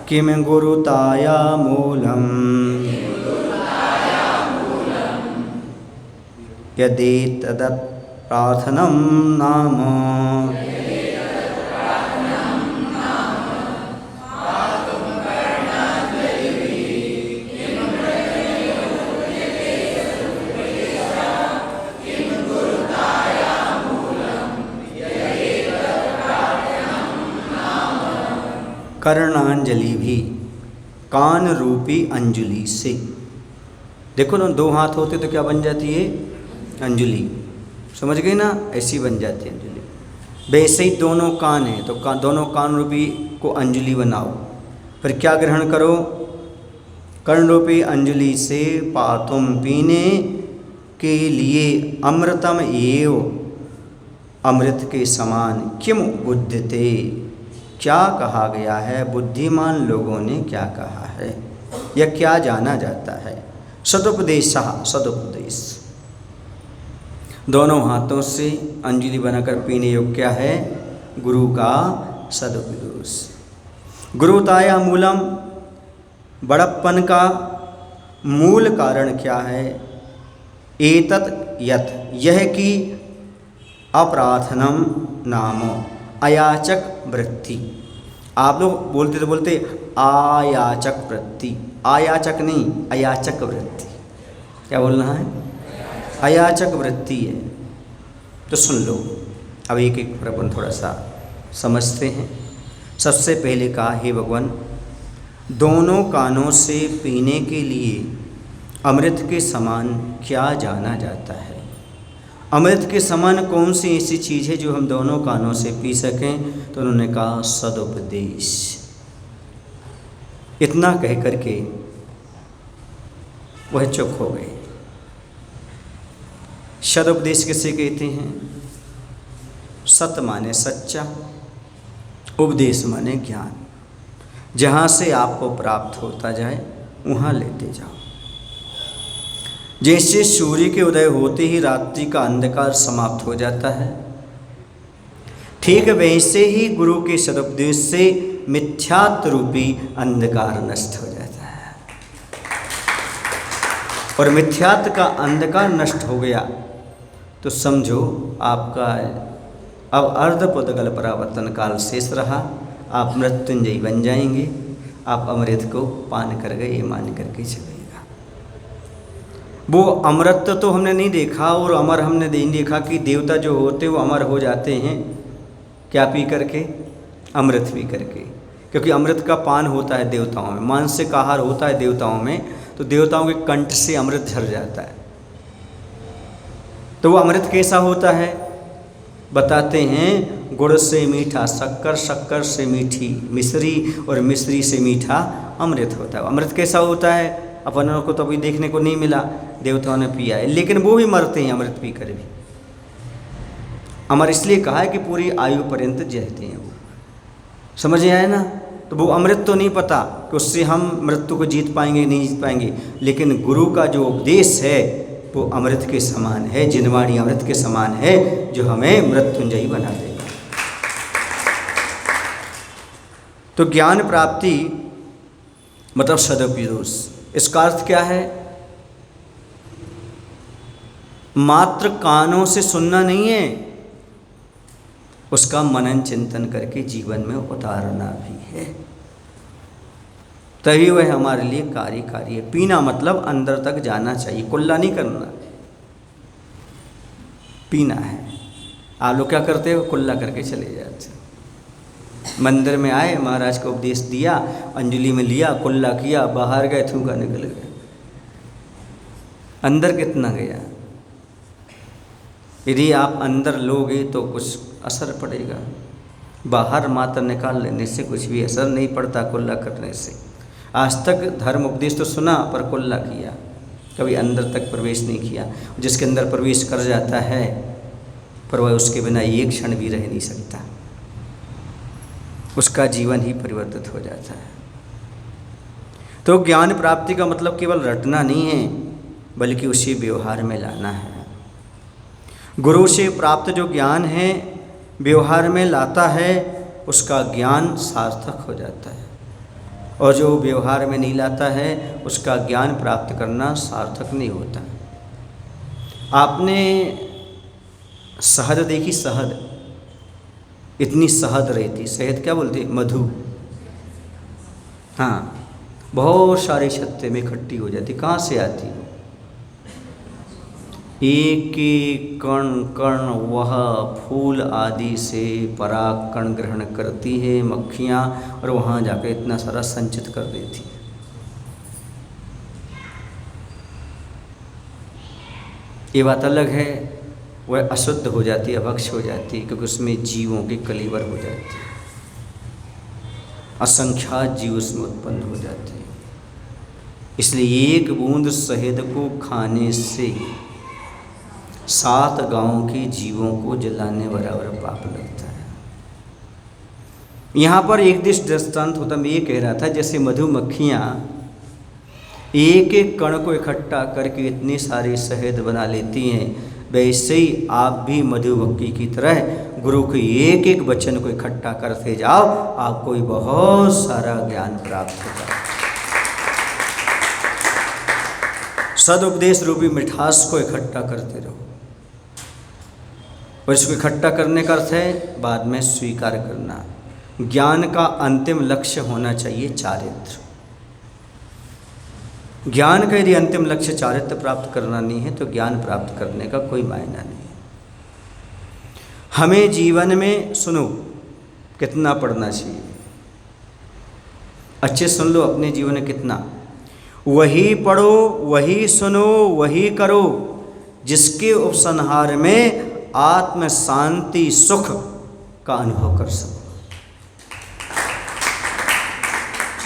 किम गुरुताया मूलम् यदेतदत् प्रार्थनं नाम कर्णांजलि भी, कान रूपी अंजलि से। देखो ना, 2 हाथ होते तो क्या बन जाती है? अंजलि। समझ गए ना? ऐसी बन जाती है अंजलि। वैसे ही दोनों कान हैं तो दोनों कान रूपी को अंजलि बनाओ। फिर क्या ग्रहण करो? कर्ण रूपी अंजलि से पातुम, पीने के लिए, अमृतम एव, अमृत के समान, किम बुध्यते, क्या कहा गया है, बुद्धिमान लोगों ने क्या कहा है, या क्या जाना जाता है। सदुपदेश, सदुपदेश, दोनों हाथों से अंजलि बनाकर पीने योग्य क्या है? गुरु का सदुपदेश। गुरुताया मूलम, बड़प्पन का मूल कारण क्या है? एतत् यत्, यह कि अप्रार्थनम नामो, अयाचक वृत्ति। आप लोग बोलते तो बोलते आयाचक वृत्ति, आयाचक नहीं, अयाचक वृत्ति। क्या बोलना है? अयाचक वृत्ति है। तो सुन लो, अब एक एक पर अपन थोड़ा सा समझते हैं। सबसे पहले कहा, हे भगवान, दोनों कानों से पीने के लिए अमृत के समान क्या जाना जाता है? अमृत के समान कौन सी ऐसी चीज़ है जो हम दोनों कानों से पी सकें? तो उन्होंने कहा सदुपदेश। इतना कह करके वह चुप हो गए। सदुपदेश किसे कहते हैं? सत माने सच्चा, उपदेश माने ज्ञान। जहाँ से आपको प्राप्त होता जाए वहाँ लेते जाओ। जैसे सूर्य के उदय होते ही रात्रि का अंधकार समाप्त हो जाता है, ठीक वैसे ही गुरु के सदुपदेश से मिथ्यात्व रूपी अंधकार नष्ट हो जाता है। और मिथ्यात्व का अंधकार नष्ट हो गया तो समझो आपका अब अर्धपुद्गल परावर्तन काल शेष रहा। आप मृत्युंजयी बन जाएंगे। आप अमृत को पान कर गए, ये मान करके चलेगा। वो अमृत तो हमने नहीं देखा, और अमर हमने नहीं देखा कि देवता जो होते वो अमर हो जाते हैं। क्या पी करके? अमृत पी करके। क्योंकि अमृत का पान होता है देवताओं में, मांसिक आहार होता है देवताओं में, तो देवताओं के कंठ से अमृत झर जाता है। तो वो अमृत कैसा होता है? बताते हैं, गुड़ से मीठा शक्कर, शक्कर से मीठी मिश्री, और मिश्री से मीठा अमृत होता है। अमृत कैसा होता है? अपनों को तो अभी देखने को नहीं मिला, देवताओं ने पिया है, लेकिन वो भी मरते हैं अमृत पी कर भी। अमर इसलिए कहा है कि पूरी आयु पर्यंत रहते हैं वो। समझ आया ना? तो वो अमृत तो नहीं पता कि उससे हम मृत्यु को जीत पाएंगे नहीं जीत पाएंगे, लेकिन गुरु का जो उपदेश है वो अमृत के समान है, जिनवाणी अमृत के समान है, जो हमें मृत्युंजयी बना देगा। तो ज्ञान प्राप्ति मतलब सदुपदेश, इसका अर्थ क्या है? मात्र कानों से सुनना नहीं है, उसका मनन चिंतन करके जीवन में उतारना भी है, तभी वह हमारे लिए कार्यकारी है। पीना मतलब अंदर तक जाना चाहिए, कुल्ला नहीं करना, पीना है। आप लोग क्या करते हो? कुल्ला करके चले जाते। मंदिर में आए, महाराज को उपदेश दिया, अंजलि में लिया, कुल्ला किया, बाहर गए, थूका निकल गए, अंदर कितना गया? यदि आप अंदर लोगे तो कुछ असर पड़ेगा, बाहर मात्र निकाल लेने से कुछ भी असर नहीं पड़ता कुल्ला करने से। आज तक धर्म उपदेश तो सुना पर कुल्ला किया, कभी अंदर तक प्रवेश नहीं किया। जिसके अंदर प्रवेश कर जाता है पर वह उसके बिना एक क्षण भी रह नहीं सकता, उसका जीवन ही परिवर्तित हो जाता है। तो ज्ञान प्राप्ति का मतलब केवल रटना नहीं है, बल्कि उसे व्यवहार में लाना है। गुरु से प्राप्त जो ज्ञान है व्यवहार में लाता है, उसका ज्ञान सार्थक हो जाता है, और जो व्यवहार में नहीं लाता है उसका ज्ञान प्राप्त करना सार्थक नहीं होता। आपने शहद देखी? शहद, इतनी शहद रहती, शहद क्या बोलते? मधु। हाँ, बहुत सारे छत्ते में इकट्ठी हो जाती। कहाँ से आती है? एक एक कण कण वह फूल आदि से पराग कण ग्रहण करती है मक्खियाँ, और वहाँ जाकर इतना सारा संचित कर देती है। ये बात अलग है, वह अशुद्ध हो जाती है, अभक्ष हो जाती है, क्योंकि उसमें जीवों के कलेवर हो जाते हैं, असंख्यात जीव उसमें उत्पन्न हो जाते हैं। इसलिए एक बूंद शहद को खाने से 7 गांवों के जीवों को जलाने बराबर पाप लगता है। यहाँ पर एक दृष्टांत होता, मैं ये कह रहा था, जैसे मधुमक्खियाँ एक एक कण को इकट्ठा करके इतने सारे शहद बना लेती हैं, वैसे ही आप भी मधुमक्खी की तरह गुरु के एक एक वचन को इकट्ठा करते जाओ, आपको भी बहुत सारा ज्ञान प्राप्त होगा। सदुपदेश रूपी मिठास को इकट्ठा करते रहो, और इसको इकट्ठा करने का अर्थ है बाद में स्वीकार करना। ज्ञान का अंतिम लक्ष्य होना चाहिए चारित्र। ज्ञान का यदि अंतिम लक्ष्य चारित्र प्राप्त करना नहीं है तो ज्ञान प्राप्त करने का कोई मायना नहीं है। हमें जीवन में, सुनो, कितना पढ़ना चाहिए, अच्छे सुन लो, अपने जीवन में कितना, वही पढ़ो, वही सुनो, वही करो जिसके उपसंहार में आत्म शांति सुख का अनुभव कर सको।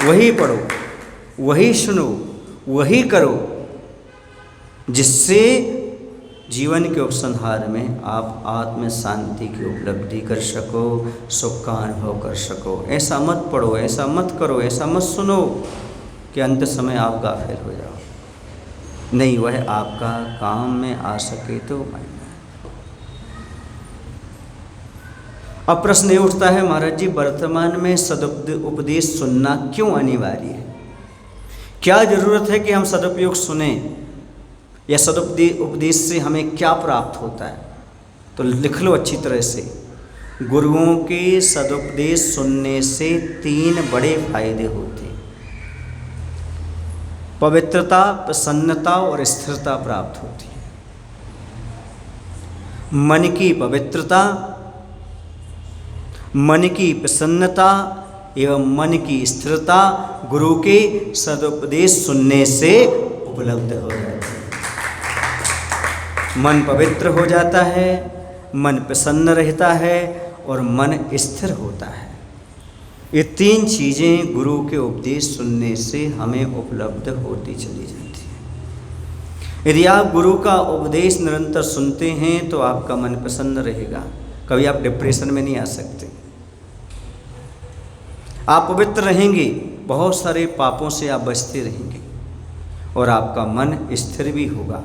वही पढ़ो, वही सुनो, वही करो जिससे जीवन के उपसंहार में आप आत्म शांति की उपलब्धि कर सको, सुख का अनुभव कर सको। ऐसा मत पढ़ो, ऐसा मत करो, ऐसा मत सुनो कि अंत समय आप गाफिल हो जाओ। नहीं, वह आपका काम में आ सके तो मायना। अब प्रश्न ये उठता है, महाराज जी वर्तमान में सदुपदेश सुनना क्यों अनिवार्य है? क्या ज़रूरत है कि हम सदुपयोग सुने, या सदुपदेश से हमें क्या प्राप्त होता है? तो लिख लो अच्छी तरह से। गुरुओं के सदुपदेश सुनने से 3 बड़े फायदे होते हैं। पवित्रता, प्रसन्नता और स्थिरता प्राप्त होती है। मन की पवित्रता, मन की प्रसन्नता एवं मन की स्थिरता गुरु के सदुपदेश सुनने से उपलब्ध हो जाती है। मन पवित्र हो जाता है, मन प्रसन्न रहता है और मन स्थिर होता है। ये 3 चीज़ें गुरु के उपदेश सुनने से हमें उपलब्ध होती चली जाती है। यदि आप गुरु का उपदेश निरंतर सुनते हैं तो आपका मन प्रसन्न रहेगा, कभी आप डिप्रेशन में नहीं आ सकते। आप पवित्र रहेंगे, बहुत सारे पापों से आप बचते रहेंगे और आपका मन स्थिर भी होगा।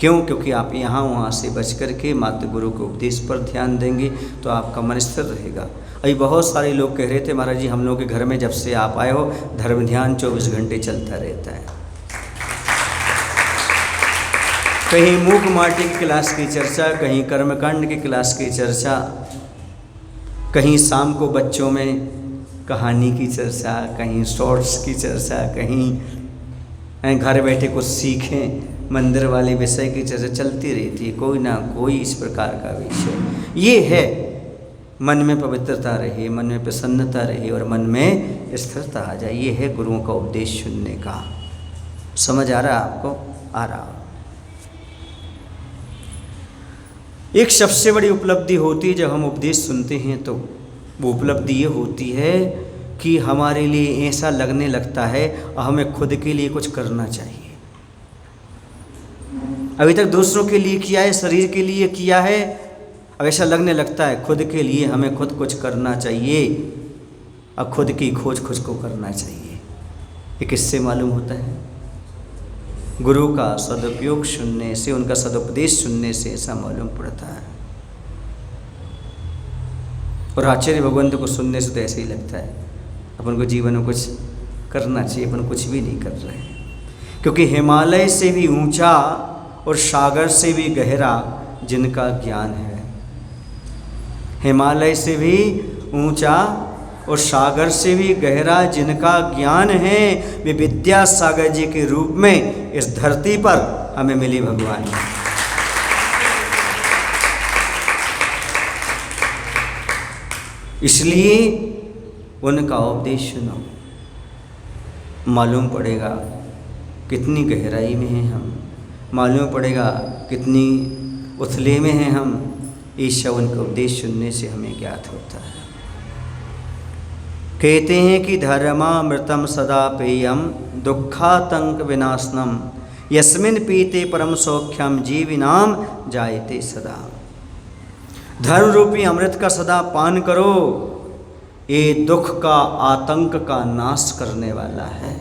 क्यों? क्योंकि आप यहाँ वहाँ से बच कर के मातृ गुरु के उपदेश पर ध्यान देंगे तो आपका मन स्थिर रहेगा। अभी बहुत सारे लोग कह रहे थे महाराज जी हम लोग के घर में जब से आप आए हो धर्म ध्यान 24 घंटे चलता रहता है। कहीं मूक माटी की क्लास की चर्चा, कहीं कर्मकांड की क्लास की चर्चा, कहीं शाम को बच्चों में कहानी की चर्चा, कहीं शॉर्ट्स की चर्चा, कहीं घर बैठे कुछ सीखें मंदिर वाले विषय की चर्चा चलती रहती है। कोई ना कोई इस प्रकार का विषय ये है। मन में पवित्रता रहे, मन में प्रसन्नता रहे और मन में स्थिरता आ जाए। ये है गुरुओं का उपदेश सुनने का। समझ आ रहा आपको? आ रहा। एक सबसे बड़ी उपलब्धि होती है जब हम उपदेश सुनते हैं तो वो उपलब्धि ये होती है कि हमारे लिए ऐसा लगने लगता है हमें खुद के लिए कुछ करना चाहिए। अभी तक दूसरों के लिए किया है, शरीर के लिए किया है, अब ऐसा लगने लगता है खुद के लिए हमें खुद कुछ करना चाहिए। अब खुद की खोज खुद को करना चाहिए। ये किससे मालूम होता है? गुरु का सदुपयोग सुनने से, उनका सदुपदेश सुनने से ऐसा मालूम पड़ता है। और आचार्य भगवंत को सुनने से तो ऐसे ही लगता है अपन को जीवन में कुछ करना चाहिए, अपन कुछ भी नहीं कर रहे हैं। क्योंकि हिमालय से भी ऊंचा और सागर से भी गहरा जिनका ज्ञान है, हिमालय से भी ऊंचा और सागर से भी गहरा जिनका ज्ञान है, वे विद्यासागर जी के रूप में इस धरती पर हमें मिली भगवान। इसलिए उनका उपदेश सुनो, मालूम पड़ेगा कितनी गहराई में हैं हम, मालूम पड़ेगा कितनी उथले में हैं हम। ईशा उनका उपदेश सुनने से हमें ज्ञात होता है। कहते हैं कि धर्मामृतम सदा पेयम दुखातंक विनाशनम यस्मिन पीते परम सौख्यम जीविनाम जायते सदा। धर्म रूपी अमृत का सदा पान करो, ये दुख का आतंक का नाश करने वाला है।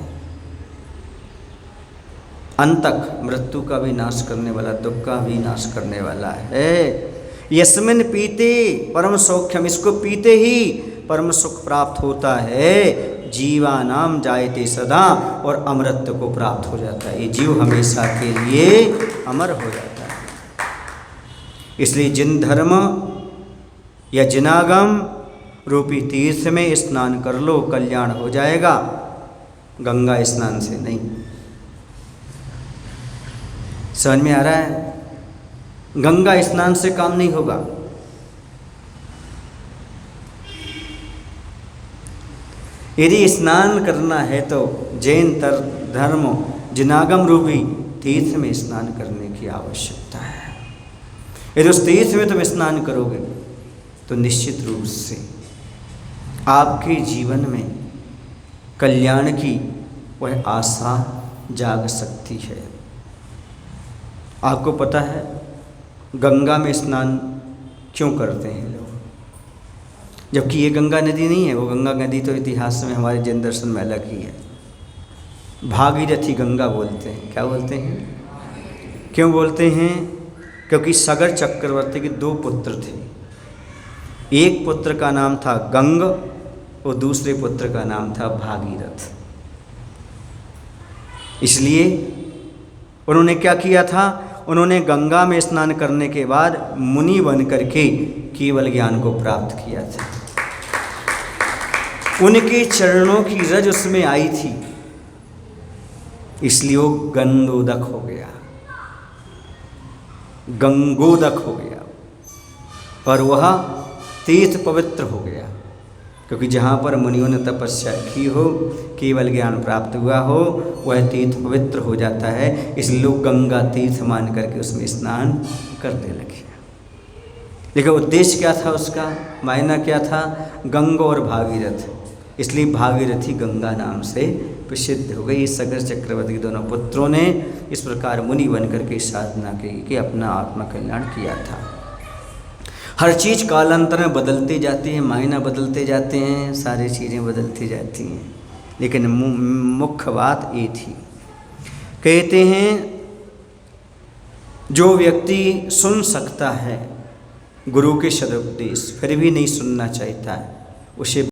अंतक मृत्यु का भी नाश करने वाला, दुख का भी नाश करने वाला है। यस्मिन पीते परम सौख्यम, इसको पीते ही परम सुख प्राप्त होता है। जीवानाम जायते सदा, और अमृत को प्राप्त हो जाता है। ये जीव हमेशा के लिए अमर हो जाता है। इसलिए जिन धर्म या जिनागम रूपी तीर्थ में स्नान कर लो, कल्याण हो जाएगा, गंगा स्नान से नहीं। समझ में आ रहा है? गंगा स्नान से काम नहीं होगा। यदि स्नान करना है तो जैन धर्म जिनागम रूपी तीर्थ में स्नान करने की आवश्यकता है। यदि उस तीर्थ में तुम स्नान करोगे तो निश्चित रूप से आपके जीवन में कल्याण की वह आशा जाग सकती है। आपको पता है गंगा में स्नान क्यों करते हैं लोग? जबकि ये गंगा नदी नहीं है। वो गंगा नदी तो इतिहास में हमारे जैन दर्शन में अलग ही है। भागीरथी गंगा बोलते हैं। क्या बोलते हैं? क्यों बोलते हैं? क्योंकि सगर चक्रवर्ती के 2 पुत्र थे। एक पुत्र का नाम था गंग और दूसरे पुत्र का नाम था भागीरथ। इसलिए उन्होंने क्या किया था? उन्होंने गंगा में स्नान करने के बाद मुनि बन करके केवल ज्ञान को प्राप्त किया था। उनके चरणों की रज उसमें आई थी, इसलिए वो गंगोदक हो गया, गंगोदक हो गया। पर वह तीर्थ पवित्र हो गया, क्योंकि जहाँ पर मुनियों ने तपस्या की हो, केवल ज्ञान प्राप्त हुआ हो, वह तीर्थ पवित्र हो जाता है। इसलिए लोग गंगा तीर्थ मान करके उसमें स्नान करने लगे। लेकिन उद्देश्य क्या था उसका? मायना क्या था? गंगा और भागीरथ, इसलिए भागीरथी गंगा नाम से प्रसिद्ध हो गई। सगर चक्रवर्ती के दोनों पुत्रों ने इस प्रकार मुनि बन करके साधना की कि अपना आत्मा कल्याण किया था। हर चीज़ कालांतर में बदलती जाती है, मायना बदलते जाते हैं, सारी चीज़ें बदलती जाती हैं, लेकिन मुख्य बात ये थी। कहते हैं जो व्यक्ति सुन सकता है गुरु के सदुपदेश फिर भी नहीं सुनना चाहता है, उसे